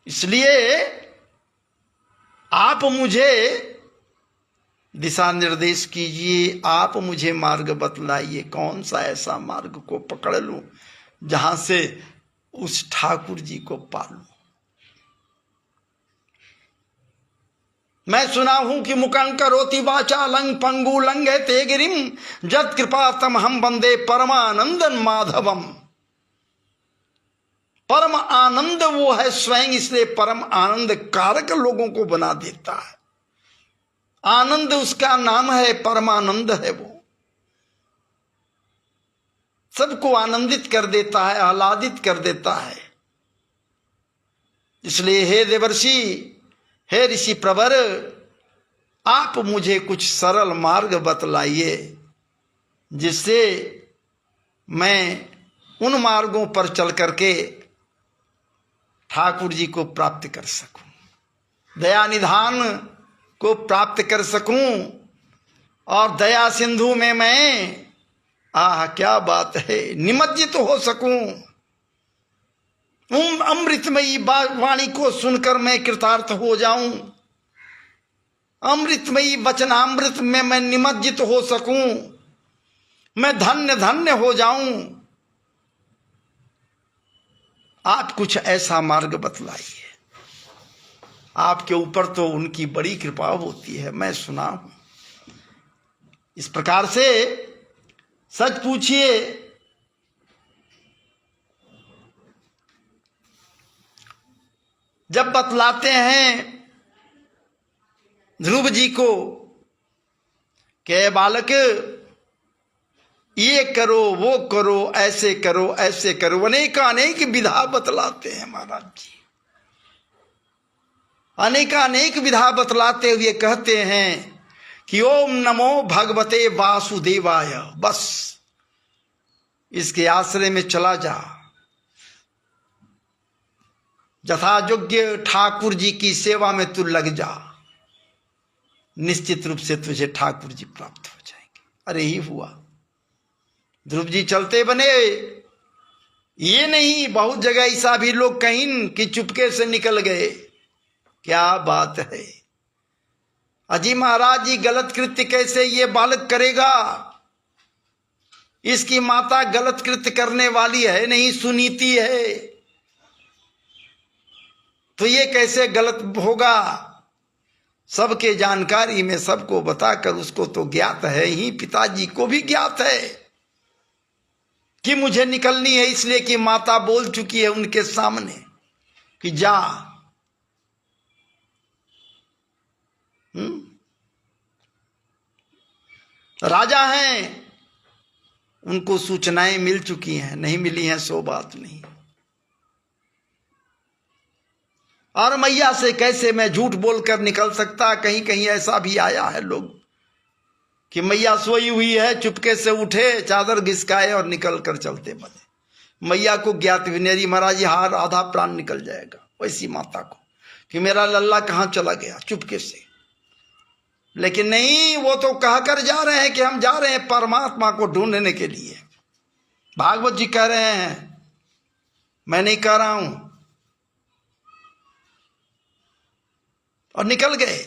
इसलिए आप मुझे दिशा निर्देश कीजिए, आप मुझे मार्ग बतलाइए, कौन सा ऐसा मार्ग को पकड़ लूं जहां से उस ठाकुर जी को पालूं। मैं सुना हूं कि मुकं करोति वाचा लंग पंगु लंघे ते गिरिम जत कृपा तम हम बंदे परमानंदन माधवम। परम आनंद वो है स्वयं, इसलिए परम आनंद कारक लोगों को बना देता है। आनंद उसका नाम है, परमानंद है, वो सबको आनंदित कर देता है, आह्लादित कर देता है। इसलिए हे देवर्षि, हे ऋषि प्रवर, आप मुझे कुछ सरल मार्ग बतलाइए जिससे मैं उन मार्गों पर चल करके ठाकुर जी को प्राप्त कर सकूं, दया निधान को प्राप्त कर सकूं, और दया सिंधु में मैं, आह क्या बात है, निमज्जित हो सकूं। अमृतमयी वाणी को सुनकर मैं कृतार्थ हो जाऊं, अमृतमयी वचनामृत में मैं निमज्जित हो सकूं, मैं धन्य धन्य हो जाऊं। आप कुछ ऐसा मार्ग बतलाइए। आपके ऊपर तो उनकी बड़ी कृपा होती है, मैं सुना हूं। इस प्रकार से सच पूछिए, जब बतलाते हैं ध्रुव जी को कि बालक ये करो, वो करो, ऐसे करो, ऐसे करो, अनेक विधा बतलाते हैं महाराज जी। अनेक विधा बतलाते हुए कहते हैं कि ओम नमो भगवते वासुदेवाय। बस इसके आश्रय में चला जा, यथायोग्य ठाकुर जी की सेवा में तू लग जा, निश्चित रूप से तुझे ठाकुर जी प्राप्त हो जाएंगे। अरे ही हुआ, ध्रुव जी चलते बने। ये नहीं, बहुत जगह ऐसा भी लोग कहीं कि चुपके से निकल गए। क्या बात है अजी महाराज जी, गलत कृत्य कैसे ये बालक करेगा? इसकी माता गलत कृत्य करने वाली है नहीं, सुनीति है, तो ये कैसे गलत होगा? सबके जानकारी में सबको बताकर उसको तो ज्ञात है ही, पिताजी को भी ज्ञात है कि मुझे निकलनी है, इसलिए कि माता बोल चुकी है उनके सामने कि जा। राजा हैं, उनको सूचनाएं मिल चुकी हैं, नहीं मिली हैं सो बात नहीं। और मैया से कैसे मैं झूठ बोलकर निकल सकता? कहीं कहीं ऐसा भी आया है लोग कि मैया सोई हुई है, चुपके से उठे, चादर घिसकाए और निकल कर चलते बने। मैया को ज्ञात विनेरी महाराज जी, हार आधा प्राण निकल जाएगा वैसी माता को कि मेरा लल्ला कहाँ चला गया चुपके से। लेकिन नहीं, वो तो कहकर जा रहे हैं कि हम जा रहे हैं परमात्मा को ढूंढने के लिए। भागवत जी कह रहे हैं मैं नहीं कह रहा हूं। और निकल गए,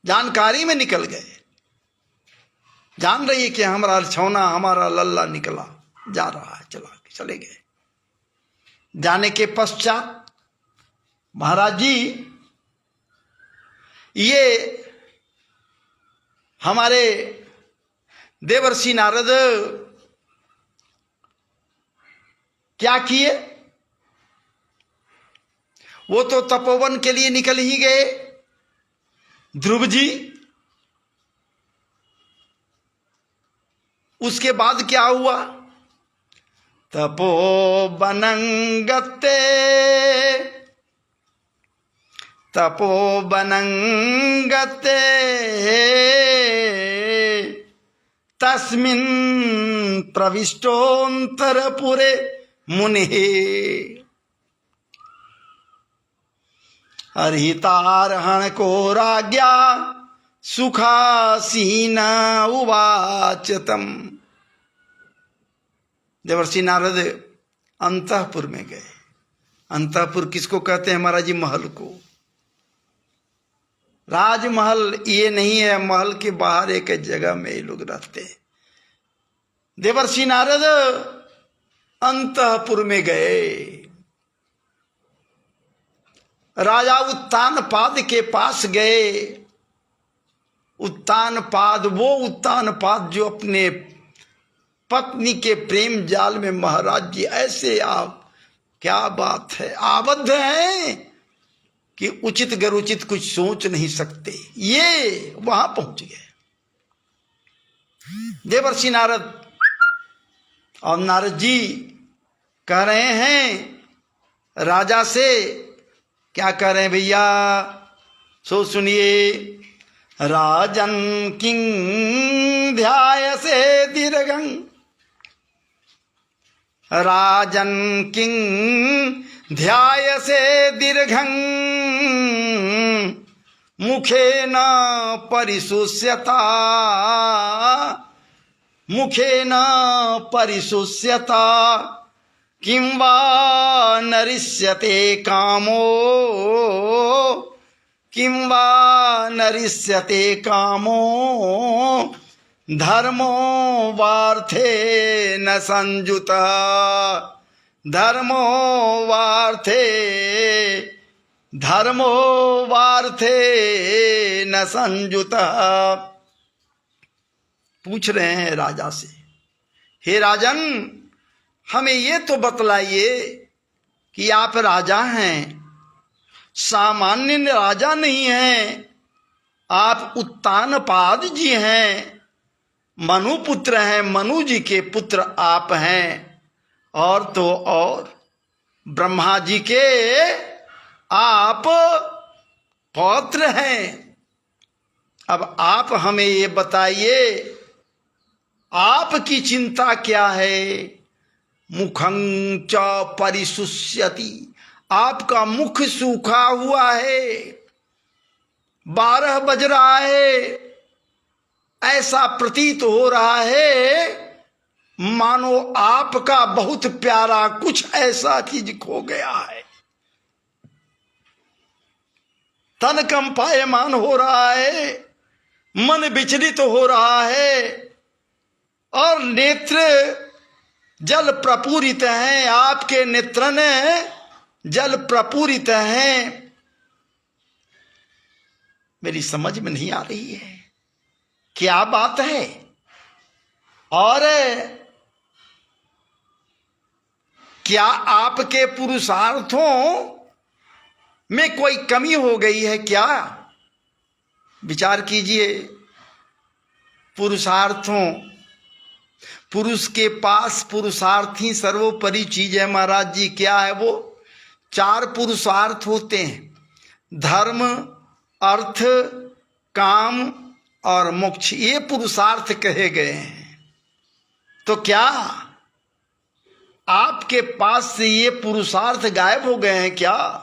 जानकारी में निकल गए। जान रही है कि हमारा छौना, हमारा लल्ला निकला जा रहा है, चले गए। जाने के पश्चात महाराज जी ये हमारे देवर्षि नारद क्या किए? वो तो तपोवन के लिए निकल ही गए। ध्रुव जी उसके बाद क्या हुआ? तपोवनं गते तस्मिन् प्रविष्टोऽन्तरपुरे मुनिः अर्हितार्हण को राज्ञा सुखासीन उवाच तम्। देवर्षि नारद अंतःपुर में गए। अंतःपुर किसको कहते हैं महाराज जी? महल को। राजमहल ये नहीं है, महल के बाहर एक जगह में ये लोग रहते हैं। देवर्षि नारद अंतःपुर में गए। राजा उत्तानपाद के पास गए। उत्तानपाद, वो उत्तानपाद जो अपने पत्नी के प्रेम जाल में महाराज जी ऐसे आप, क्या बात है, आबद्ध हैं कि उचित गरुचित कुछ सोच नहीं सकते। ये वहां पहुंच गए देवर्षि नारद। और नारद जी कह रहे हैं राजा से, क्या कह रहे हैं भैया? सो सुनिए। राजन किं ध्यायसे दीर्घं, राजन किं ध्यायसे दीर्घं, मुखेन परिशुष्यता, मुखेन परिशुष्यता, किं वा नरिष्यते कामो, किं वा नरिष्यते कामो, धर्मो वार्थे न संजुतः, धर्मो वार्थे, धर्मो वार्थे न संजुतः। पूछ रहे हैं राजा से, हे राजन हमें ये तो बतलाइए कि आप राजा हैं, सामान्य राजा नहीं हैं, आप उत्तानपाद जी हैं, मनु पुत्र हैं, मनु जी के पुत्र आप हैं, और तो और ब्रह्मा जी के आप पौत्र हैं। अब आप हमें ये बताइए आपकी चिंता क्या है? मुखं च परिशुष्यति, आपका मुख सूखा हुआ है, 12 बज रहा है, ऐसा प्रतीत हो रहा है मानो आपका बहुत प्यारा कुछ ऐसा चीज खो गया है। तन कंपायमान हो रहा है, मन विचलित हो रहा है, और नेत्र जल प्रपूरित हैं, आपके नेत्रन जल प्रपूरित हैं। मेरी समझ में नहीं आ रही है क्या बात है। और क्या आपके पुरुषार्थों में कोई कमी हो गई है क्या? विचार कीजिए। पुरुषार्थों, पुरुष के पास पुरुषार्थ ही सर्वोपरि चीज है महाराज जी। क्या है वो? 4 पुरुषार्थ होते हैं, धर्म, अर्थ, काम और मोक्ष। ये पुरुषार्थ कहे गए हैं। तो क्या आपके पास से ये पुरुषार्थ गायब हो गए हैं क्या?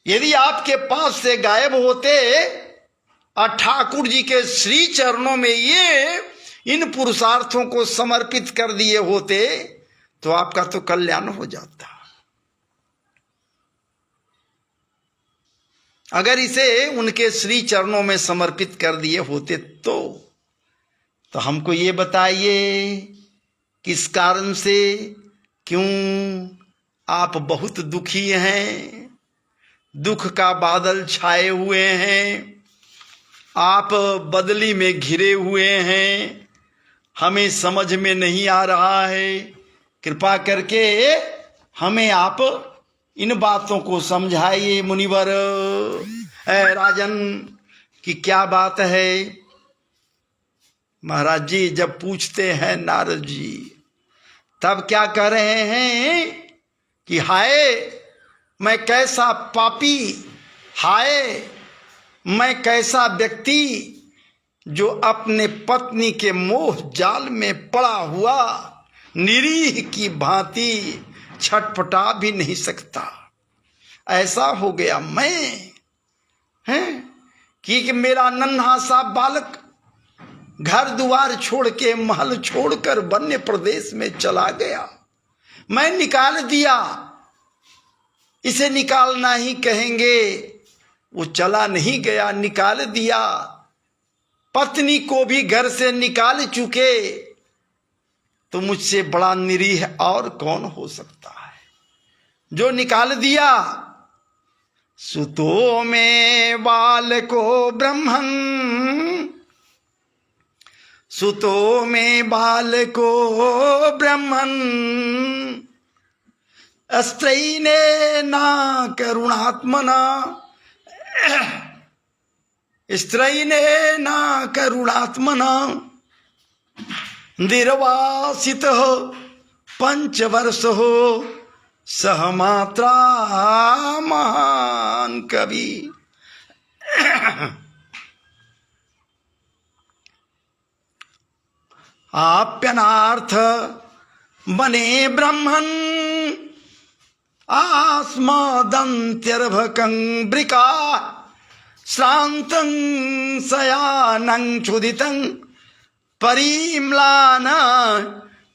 यदि आपके पास से गायब होते और ठाकुर जी के श्री चरणों में इन पुरुषार्थों को समर्पित कर दिए होते तो आपका तो कल्याण हो जाता। अगर इसे उनके श्री चरणों में समर्पित कर दिए होते तो हमको ये बताइए किस कारण से, क्यों आप बहुत दुखी हैं, दुख का बादल छाए हुए हैं, आप बदली में घिरे हुए हैं, हमें समझ में नहीं आ रहा है। कृपा करके हमें आप इन बातों को समझाइए मुनिवर। राजन कि क्या बात है। महाराज जी जब पूछते हैं नारद जी तब क्या कह रहे हैं कि हाय मैं कैसा पापी, हाय मैं कैसा व्यक्ति जो अपने पत्नी के मोह जाल में पड़ा हुआ निरीह की भांति छटपटा भी नहीं सकता। ऐसा हो गया मैं हैं कि मेरा नन्हा सा बालक घर द्वार छोड़ के महल छोड़कर वन्य प्रदेश में चला गया। मैं निकाल दिया, इसे निकालना ही कहेंगे। वो चला नहीं गया, निकाल दिया। पत्नी को भी घर से निकाल चुके तो मुझसे बड़ा निरीह और कौन हो सकता है जो निकाल दिया। सुतो में बाल को ब्रह्मन, सुतो में बाल को ब्रह्मन, स्त्रैने ना करुणात्मना, स्त्रैने ना करुणात्मना निर्वासित पंचवर्ष हो सहमात्रा महान कवि। आप्यनार्थ बने ब्रह्मन आस्मदंत्यर्भकं वृका श्रांतं शयानं क्षुदितं परिम्लान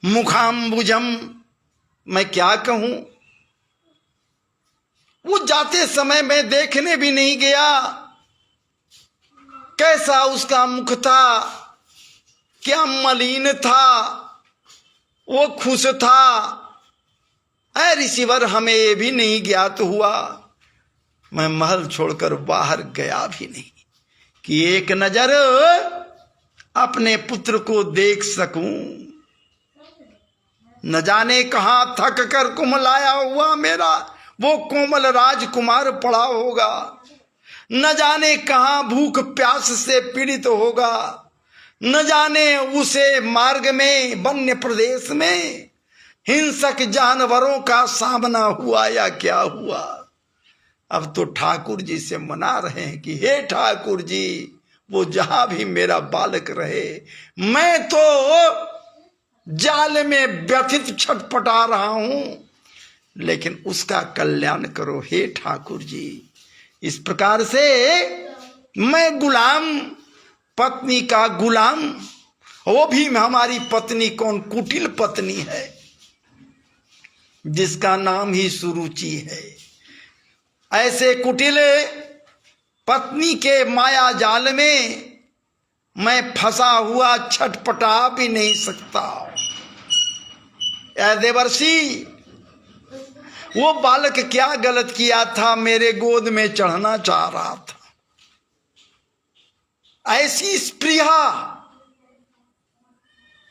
मुखाम्बुजम। मैं क्या कहूं, वो जाते समय मैं देखने भी नहीं गया कैसा उसका मुख था, क्या मलिन था, वो खुश था। ऐ ऋषिवर हमें ये भी नहीं ज्ञात हुआ। मैं महल छोड़कर बाहर गया भी नहीं कि एक नजर अपने पुत्र को देख सकूं। न जाने कहां थक कर कुमलाया हुआ मेरा वो कोमल राजकुमार पड़ा होगा, न जाने कहां भूख प्यास से पीड़ित होगा, न जाने उसे मार्ग में वन्य प्रदेश में हिंसक जानवरों का सामना हुआ या क्या हुआ। अब तो ठाकुर जी से मना रहे हैं कि हे ठाकुर जी वो जहां भी मेरा बालक रहे, मैं तो जाल में व्यथित छटपटा रहा हूं, लेकिन उसका कल्याण करो हे ठाकुर जी। इस प्रकार से मैं गुलाम, पत्नी का गुलाम, वो भी हमारी पत्नी कौन, कुटिल पत्नी है जिसका नाम ही सुरुचि है। ऐसे कुटिल पत्नी के माया जाल में मैं फंसा हुआ छटपटा भी नहीं सकता। ऐ देवर्षि वो बालक क्या गलत किया था, मेरे गोद में चढ़ना चाह रहा था। ऐसी स्पृहा,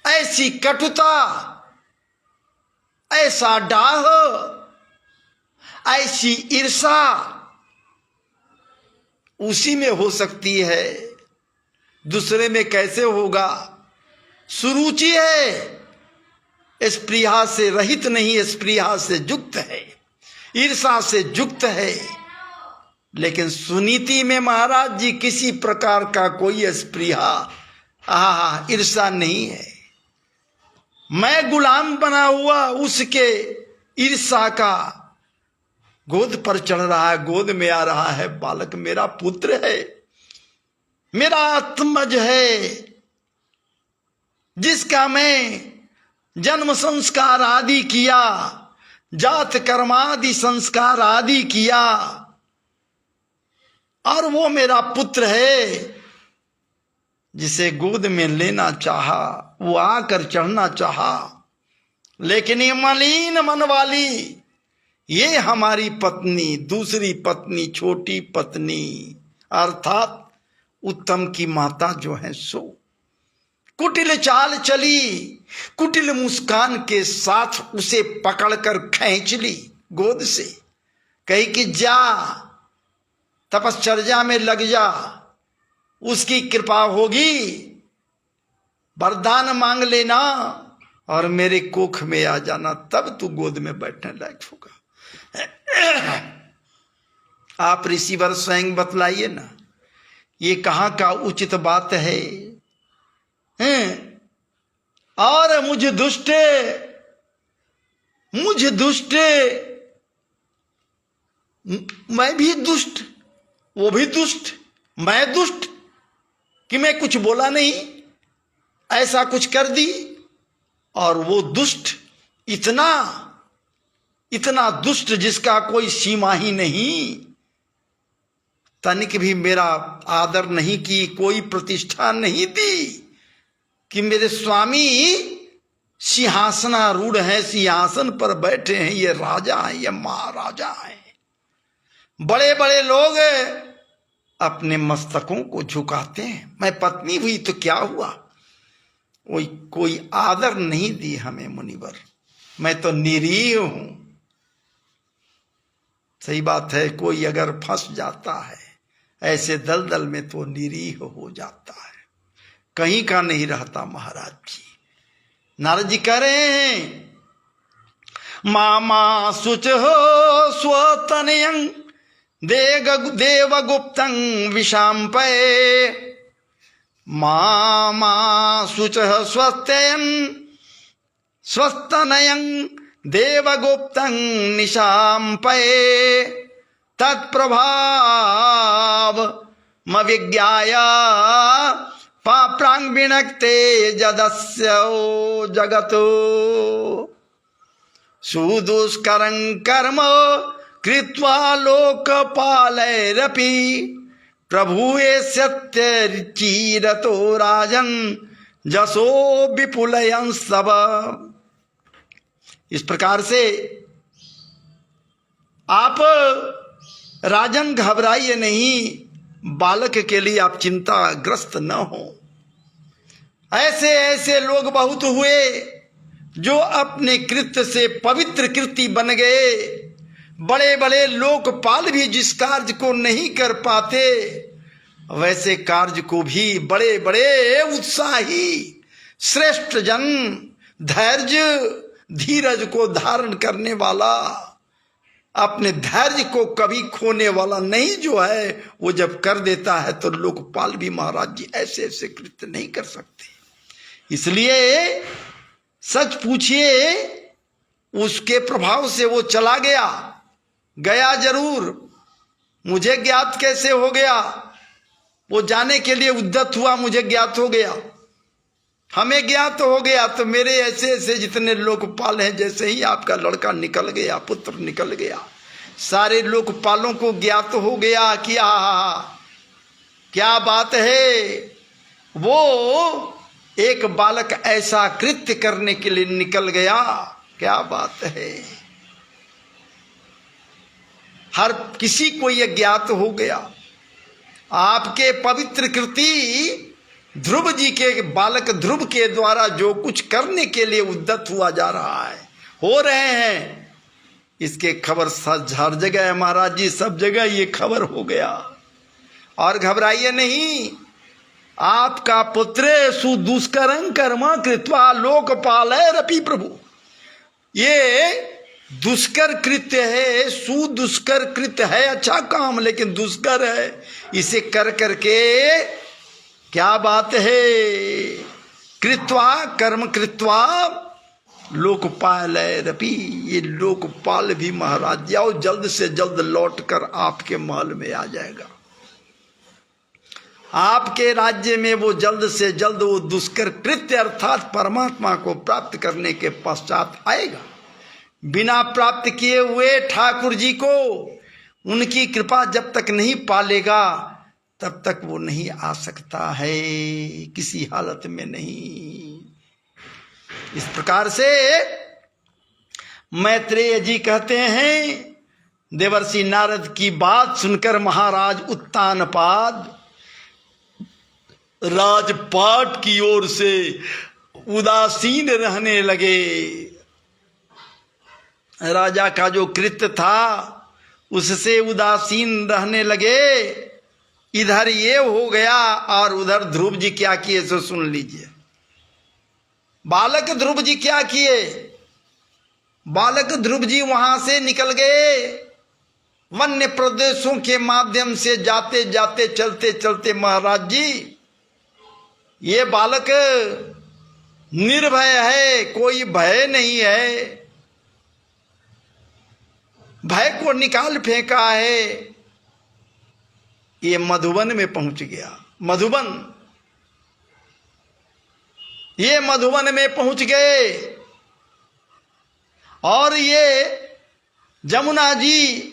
ऐसी कटुता, ऐसा डाह, ऐसी ईर्षा उसी में हो सकती है, दूसरे में कैसे होगा। सुरुचि है, स्पृहा से रहित नहीं, स्पृहा से युक्त है, ईर्षा से युक्त है। लेकिन सुनीति में महाराज जी किसी प्रकार का कोई स्पृहा ईर्षा नहीं है। मैं गुलाम बना हुआ उसके ईर्षा का गोद पर चढ़ रहा है, गोद में आ रहा है बालक, मेरा पुत्र है, मेरा आत्मज है। जिसका मैं जन्म संस्कार आदि किया, जात कर्मादि संस्कार आदि किया, और वो मेरा पुत्र है जिसे गोद में लेना चाहा, वो आकर चढ़ना चाहा, लेकिन ये मलिन मन वाली, ये हमारी पत्नी, दूसरी पत्नी, छोटी पत्नी अर्थात उत्तम की माता जो है सो कुटिल चाल चली, कुटिल मुस्कान के साथ उसे पकड़कर खींच ली गोद से, कही कि जा तपश्चर्या में लग जा, उसकी कृपा होगी, वरदान मांग लेना और मेरे कोख में आ जाना, तब तू गोद में बैठने लायक होगा। आप ऋषिवर स्वयं बतलाइए ना, ये कहाँ का उचित बात है? और मुझ दुष्ट, मैं भी दुष्ट, वो भी दुष्ट, मैं दुष्ट कि मैं कुछ बोला नहीं, ऐसा कुछ कर दी, और वो दुष्ट इतना दुष्ट जिसका कोई सीमा ही नहीं, तनिक भी मेरा आदर नहीं की, कोई प्रतिष्ठा नहीं दी कि मेरे स्वामी सिंहासनारूढ़ हैं, सिंहासन पर बैठे हैं, ये राजा हैं, ये महाराजा हैं। बड़े बड़े लोग अपने मस्तकों को झुकाते हैं, मैं पत्नी हुई तो क्या हुआ, कोई आदर नहीं दी हमें मुनिवर, मैं तो निरीह हूं। सही बात है, कोई अगर फंस जाता है ऐसे दलदल में तो निरीह हो जाता है, कहीं का नहीं रहता। महाराज जी, नारद जी कह रहे हैं, मामा शुच हो स्वतनयं देवगुप्तं विशाम्पये, मामा शुच स्वस्तनयं देवगुप्तं निशाम्पये, तत्प्रभाव मविज्ञाय पाप्रांग विनक्ते जदस्य जगतो, सुदुष्करं कर्म कृत्वा लोकपालैरपि प्रभुये सत्यचीरतो राजन जसो विपुलयं सब। इस प्रकार से आप राजन घबराइए नहीं, बालक के लिए आप चिंताग्रस्त न हो। ऐसे ऐसे लोग बहुत हुए जो अपने कृत्य से पवित्र कृति बन गए। बड़े बड़े लोकपाल भी जिस कार्य को नहीं कर पाते, वैसे कार्य को भी बड़े बड़े उत्साही श्रेष्ठ जन, धैर्य धीरज को धारण करने वाला, अपने धैर्य को कभी खोने वाला नहीं जो है, वो जब कर देता है तो लोकपाल भी महाराज जी ऐसे ऐसे कृत्य नहीं कर सकते। इसलिए सच पूछिए, उसके प्रभाव से वो चला गया जरूर, मुझे ज्ञात कैसे हो गया, वो जाने के लिए उद्यत हुआ, मुझे ज्ञात हो गया, हमें ज्ञात हो गया। तो मेरे ऐसे ऐसे जितने लोकपाल हैं, जैसे ही आपका लड़का निकल गया, पुत्र निकल गया, सारे लोकपालों को ज्ञात हो गया कि क्या बात है, वो एक बालक ऐसा कृत्य करने के लिए निकल गया, क्या बात है। हर किसी को यह ज्ञात हो गया। आपके पवित्र कृति ध्रुव जी के बालक ध्रुव के द्वारा जो कुछ करने के लिए उद्यत हुआ जा रहा है, हो रहे हैं, इसके खबर हर जगह है महाराज जी, सब जगह ये खबर हो गया। और घबराइए नहीं, आपका पुत्र सुदुष्करं कर्म कृत्वा लोकपालैरपि प्रभु, ये दुष्कर कृत्य है, सुदुष्कर कृत्य है, अच्छा काम लेकिन दुष्कर है, इसे कर करके क्या बात है, कृत्वा कर्म कृत्वा लोकपालैरपि, ये लोकपाल भी महाराज जाओ जल्द से जल्द लौट कर आपके महल में आ जाएगा। आपके राज्य में वो जल्द से जल्द वो दुष्कर कृत्य अर्थात परमात्मा को प्राप्त करने के पश्चात आएगा। बिना प्राप्त किए हुए ठाकुर जी को उनकी कृपा जब तक नहीं पालेगा तब तक वो नहीं आ सकता है, किसी हालत में नहीं। इस प्रकार से मैत्रेय जी कहते हैं, देवर्षि नारद की बात सुनकर महाराज उत्तानपाद राजपाट की ओर से उदासीन रहने लगे। राजा का जो कृत्य था उससे उदासीन रहने लगे। इधर ये हो गया और उधर ध्रुव जी क्या किए सो सुन लीजिए। बालक ध्रुव जी क्या किए? बालक ध्रुव जी वहां से निकल गए। वन्य प्रदेशों के माध्यम से जाते जाते चलते चलते महाराज जी ये बालक निर्भय है, कोई भय नहीं है, भय को निकाल फेंका है। ये मधुबन में पहुंच गया। मधुबन, ये मधुबन में पहुंच गए और ये जमुना जी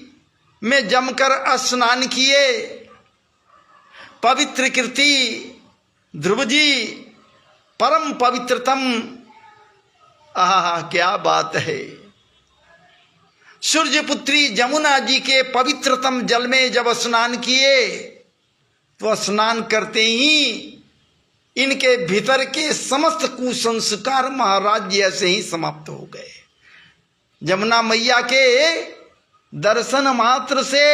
में जमकर स्नान किए। पवित्र कीर्ति ध्रुव जी परम पवित्रतम, आहा क्या बात है। सूर्यपुत्री जमुना जी के पवित्रतम जल में जब स्नान किए तो स्नान करते ही इनके भीतर के समस्त कुसंस्कार महाराज जी ऐसे ही समाप्त हो गए। जमुना मैया के दर्शन मात्र से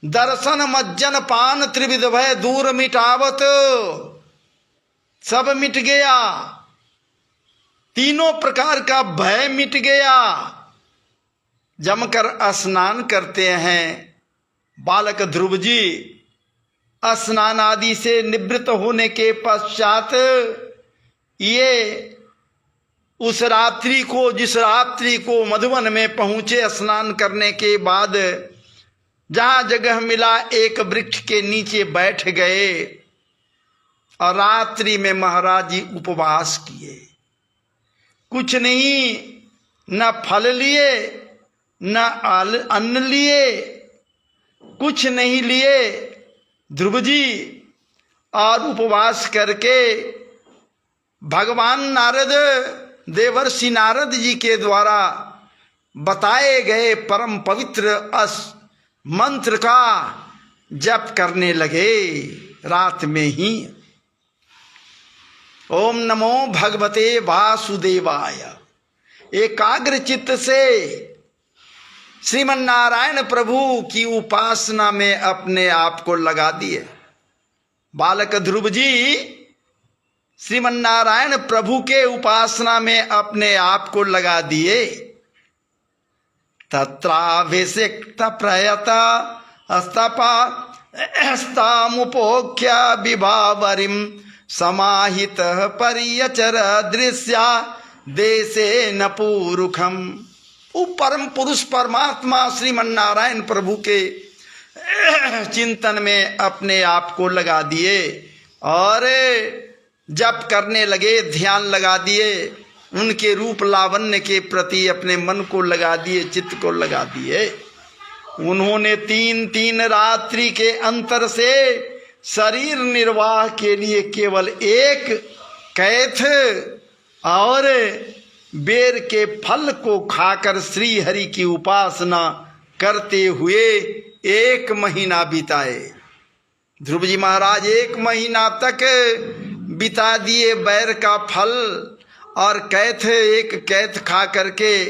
दर्शन मज्जन पान त्रिविध भय दूर मिटावत, सब मिट गया। तीनों प्रकार का भय मिट गया। जमकर स्नान करते हैं बालक ध्रुव जी। स्नान आदि से निवृत्त होने के पश्चात ये उस रात्रि को, जिस रात्रि को मधुबन में पहुंचे स्नान करने के बाद, जहां जगह मिला एक वृक्ष के नीचे बैठ गए और रात्रि में महाराज जी उपवास किए। कुछ नहीं, न फल लिए न अन्न लिए, कुछ नहीं लिए ध्रुव जी, और उपवास करके भगवान नारद, देवर्षि नारद जी के द्वारा बताए गए परम पवित्र मंत्र का जप करने लगे रात में ही। ओम नमो भगवते वासुदेवाय। एकाग्र चित्त से श्रीमन नारायण प्रभु की उपासना में अपने आप को लगा दिए। बालक ध्रुव जी श्रीमन नारायण प्रभु के उपासना में अपने आप को लगा दिए। तत्राभिषिक्त प्रयत स्तपा स्तामुपोख्य विभावरिम समाहित परियचर दृश्या देशे न पूरुखम। वो परम पुरुष परमात्मा श्रीमन नारायण प्रभु के चिंतन में अपने आप को लगा दिए और जप करने लगे, ध्यान लगा दिए। उनके रूप लावण्य के प्रति अपने मन को लगा दिए, चित्त को लगा दिए। उन्होंने 3-3 रात्रि के अंतर से शरीर निर्वाह के लिए केवल एक कैथ और बेर के फल को खाकर श्री हरि की उपासना करते हुए 1 महीना बिताए। ध्रुव जी महाराज 1 महीना तक बिता दिए बैर का फल और कैथ, एक कैथ खा करके।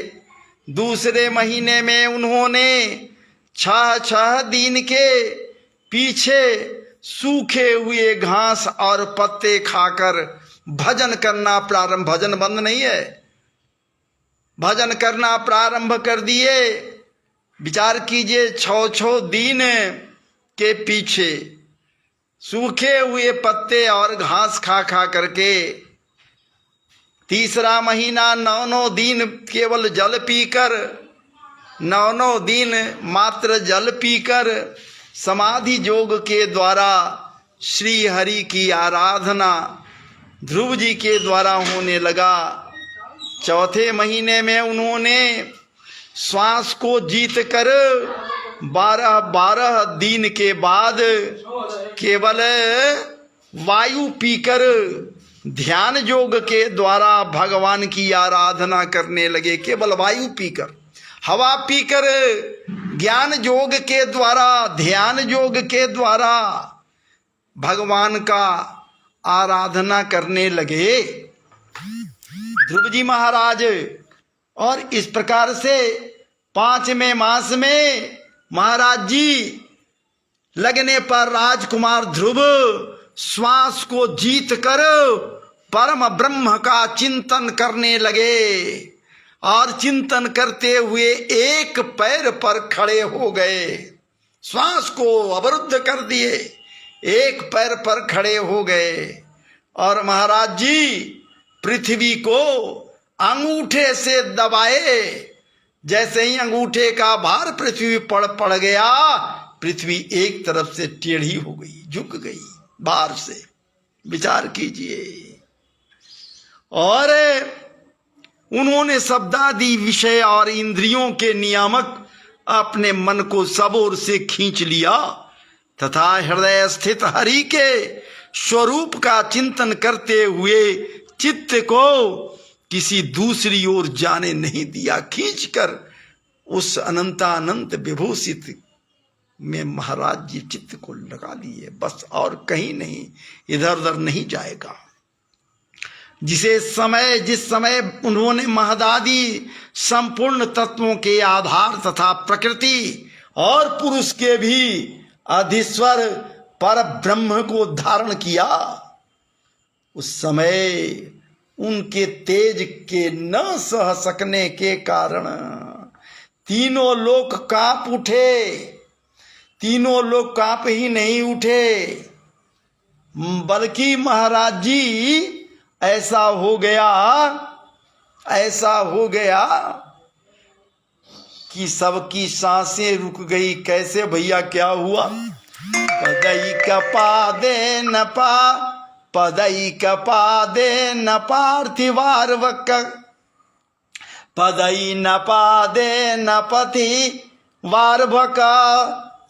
दूसरे महीने में उन्होंने 6 दिन के पीछे सूखे हुए घास और पत्ते खाकर भजन करना प्रारंभ, भजन बंद नहीं है, भजन करना प्रारंभ कर दिए। विचार कीजिए, 6 दिन के पीछे सूखे हुए पत्ते और घास खा खा करके। तीसरा महीना 9 दिन केवल जल पीकर, 9 दिन मात्र जल पीकर समाधि योग के द्वारा श्री हरि की आराधना ध्रुव जी के द्वारा होने लगा। चौथे महीने में उन्होंने श्वास को जीत कर 12 दिन के बाद केवल वायु पीकर ध्यान योग के द्वारा भगवान की आराधना करने लगे। केवल वायु पीकर, हवा पीकर, ज्ञान योग के द्वारा, ध्यान योग के द्वारा भगवान का आराधना करने लगे ध्रुव जी महाराज। और इस प्रकार से 5वें मास में महाराज जी लगने पर राजकुमार ध्रुव श्वास को जीत कर परम ब्रह्म का चिंतन करने लगे और चिंतन करते हुए एक पैर पर खड़े हो गए। श्वास को अवरुद्ध कर दिए, एक पैर पर खड़े हो गए और महाराज जी पृथ्वी को अंगूठे से दबाए। जैसे ही अंगूठे का भार पृथ्वी पर पड़ गया, पृथ्वी एक तरफ से टेढ़ी हो गई, झुक गई भार से। विचार कीजिए। और उन्होंने शब्दादि विषय और इंद्रियों के नियामक अपने मन को सब ओर से खींच लिया तथा हृदय स्थित हरि के स्वरूप का चिंतन करते हुए चित्त को किसी दूसरी ओर जाने नहीं दिया। खींचकर उस अनंतानंत विभूषित में महाराज जी चित्त को लगा लिए, बस और कहीं नहीं, इधर उधर नहीं जाएगा। जिस समय उन्होंने महदादि संपूर्ण तत्वों के आधार तथा प्रकृति और पुरुष के भी अधीश्वर पर ब्रह्म को धारण किया, उस समय उनके तेज के न सह सकने के कारण तीनों लोक कांप उठे। तीनों लोग कांप ही नहीं उठे, बल्कि महाराज जी ऐसा हो गया कि सबकी सांसें रुक गई। कैसे भैया, क्या हुआ? पदई कपादे न पार्थिवार्वक, पदई न पादे न पति वार्भक,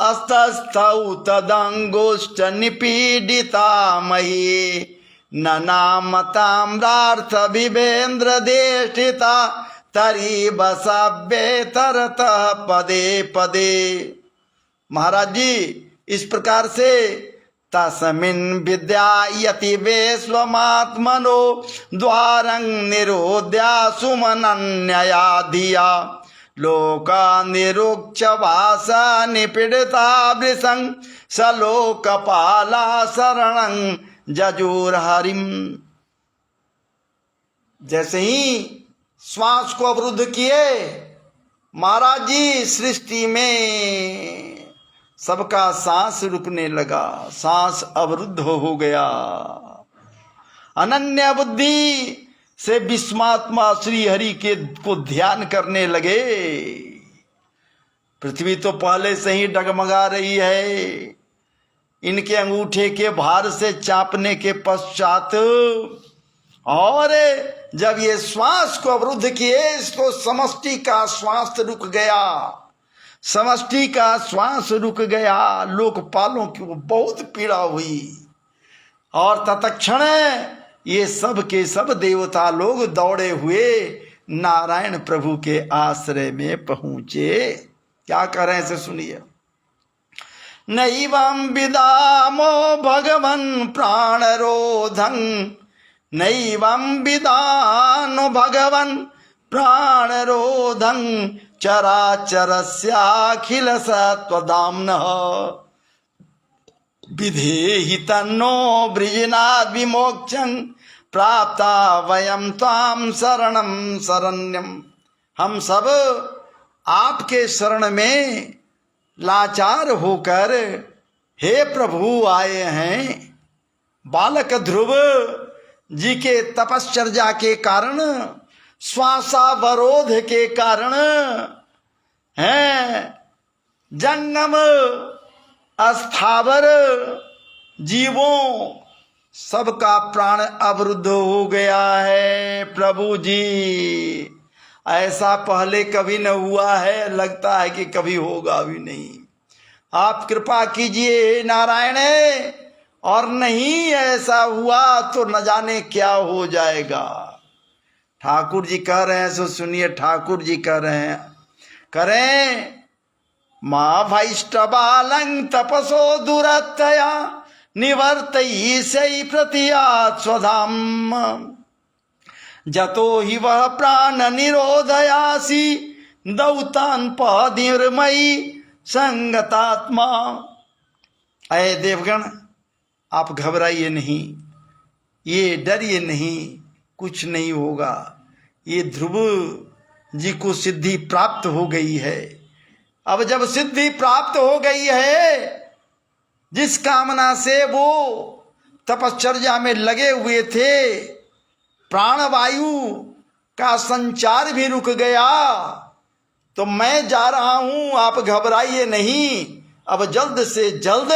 अस्तस्थौ तदंगुष्ठ निपीडिता मही, न नाम ताम्रार्थ विभेन्द्र देष्टिता, तरी बसव्ये तरतः पदे पदे। महाराज जी इस प्रकार से तस्मिन् विद्यायति विश्वमात्मनो द्वारं निरोध्या सुमनन्यया धिया, लोका निरुक्ष भाषा निपीडिता वृषं, सलोकपाला शरणं जजूर हरिम। जैसे ही श्वास को अवरुद्ध किए महाराज जी, सृष्टि में सबका सांस रुकने लगा, सांस अवरुद्ध हो गया। अनन्य बुद्धि से विश्वात्मा श्री हरि के को ध्यान करने लगे। पृथ्वी तो पहले से ही डगमगा रही है, इनके अंगूठे के भार से चापने के पश्चात, और जब ये श्वास को अवरुद्ध किए तो समष्टि का श्वास रुक गया। समष्टि का श्वास रुक गया, लोकपालों की बहुत पीड़ा हुई और तत्क्षण ये सब के सब देवता लोग दौड़े हुए नारायण प्रभु के आश्रय में पहुंचे। क्या कह रहे हैं इसे सुनिए। नैवं विदामो भगवन् प्राणरोधं, नैवं विदानो भगवन् प्राणरोधं, चराचरस्याखिल सत्वदाम्नः, विधेहि तन्नो वृजनाद् विमोक्षं, प्राप्ता वयं त्वां शरणं शरण्यं। हम सब आपके शरण में लाचार होकर हे प्रभु आए हैं। बालक ध्रुव जी के तपश्चर्या के कारण, श्वासावरोध के कारण हैं, जंगम स्थावर जीवों सबका प्राण अवरुद्ध हो गया है प्रभु जी। ऐसा पहले कभी न हुआ है, लगता है कि कभी होगा भी नहीं। आप कृपा कीजिए नारायण, और नहीं ऐसा हुआ तो न जाने क्या हो जाएगा। ठाकुर जी कह रहे हैं, सो सुनिए, ठाकुर जी कह रहे हैं, करें माँ भैष्टबालं तपसो दुरतया निवर्तई से प्रतियात स्वधाम जतो ही वह प्राण निरोधयासी दौतान पदिर्मयी संगतात्मा। अय देवगण, आप घबराइए नहीं, ये डरिए नहीं, कुछ नहीं होगा। ये ध्रुव जी को सिद्धि प्राप्त हो गई है। अब जब सिद्धि प्राप्त हो गई है, जिस कामना से वो तपश्चर्या में लगे हुए थे, प्राणवायु का संचार भी रुक गया, तो मैं जा रहा हूं, आप घबराइए नहीं। अब जल्द से जल्द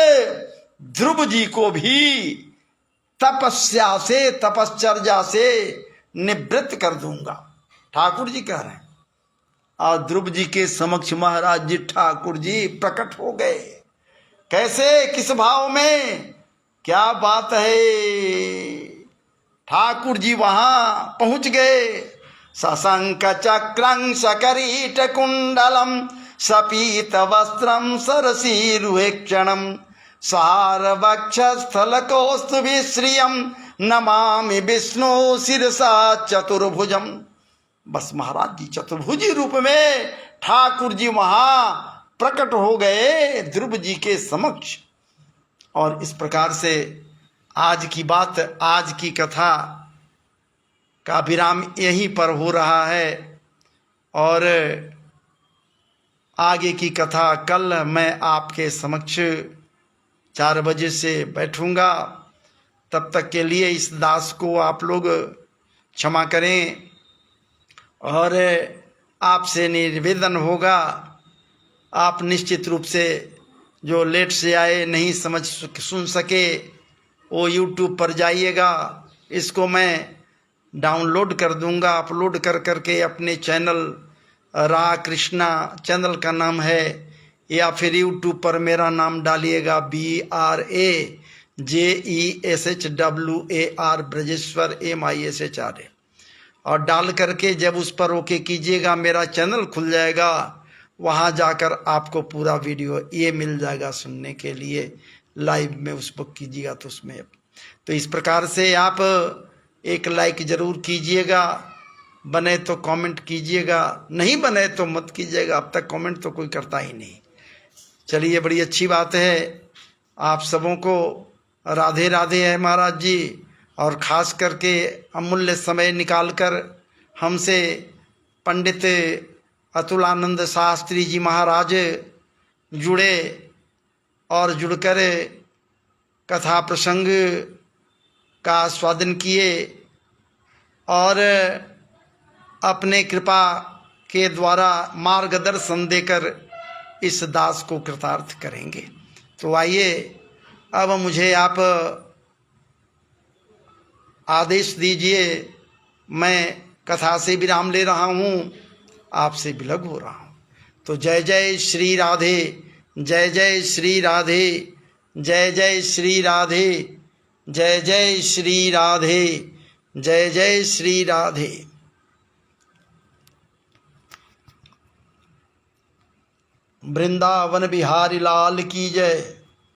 ध्रुव जी को भी तपस्या से, तपश्चर्या से निवृत्त कर दूंगा, ठाकुर जी कह रहे हैं। और ध्रुव जी के समक्ष महाराज जी ठाकुर जी प्रकट हो गए। कैसे, किस भाव में, क्या बात है। ठाकुर जी वहां पहुंच गए। सशंक चक्रं सकरीट कुंडलम सपीत वस्त्रम सरसीरुहेक्षणम सार वक्षस्थल कौस्तुभिश्रियम नमामि विष्णु शिरसा चतुर्भुजम। बस महाराज जी चतुर्भुजी रूप में ठाकुर जी वहां प्रकट हो गए ध्रुव जी के समक्ष। और इस प्रकार से आज की बात, आज की कथा का विराम यहीं पर हो रहा है। और आगे की कथा कल मैं आपके समक्ष 4 बजे से बैठूंगा। तब तक के लिए इस दास को आप लोग क्षमा करें। और आपसे निवेदन होगा, आप निश्चित रूप से जो लेट से आए, नहीं समझ सुन सके, वो यूट्यूब पर जाइएगा। इसको मैं डाउनलोड कर दूंगा, अपलोड कर करके अपने चैनल राधा कृष्णा चैनल का नाम है, या फिर यूट्यूब पर मेरा नाम डालिएगा BRAJESHWAR ब्रजेश्वर MISHR, और डाल करके जब उस पर ओके कीजिएगा, मेरा चैनल खुल जाएगा। वहाँ जाकर आपको पूरा वीडियो ये मिल जाएगा सुनने के लिए। लाइव में उस पर कीजिएगा तो उसमें, तो इस प्रकार से आप एक लाइक ज़रूर कीजिएगा, बने तो कमेंट कीजिएगा, नहीं बने तो मत कीजिएगा। अब तक कमेंट तो कोई करता ही नहीं। चलिए, बड़ी अच्छी बात है। आप सबों को राधे राधे है महाराज जी। और ख़ास करके अमूल्य समय निकालकर हमसे पंडित अतुलानंद शास्त्री जी महाराज जुड़े और जुड़कर कथा प्रसंग का आस्वादन किए, और अपने कृपा के द्वारा मार्गदर्शन देकर इस दास को कृतार्थ करेंगे। तो आइए, अब मुझे आप आदेश दीजिए। मैं कथा से विराम ले रहा हूँ, आपसे विलग हो रहा हूँ। तो जय जय श्री राधे, जय जय श्री राधे, जय जय श्री राधे, जय जय श्री राधे, जय जय श्री राधे। वृंदावन बिहारी लाल की जय।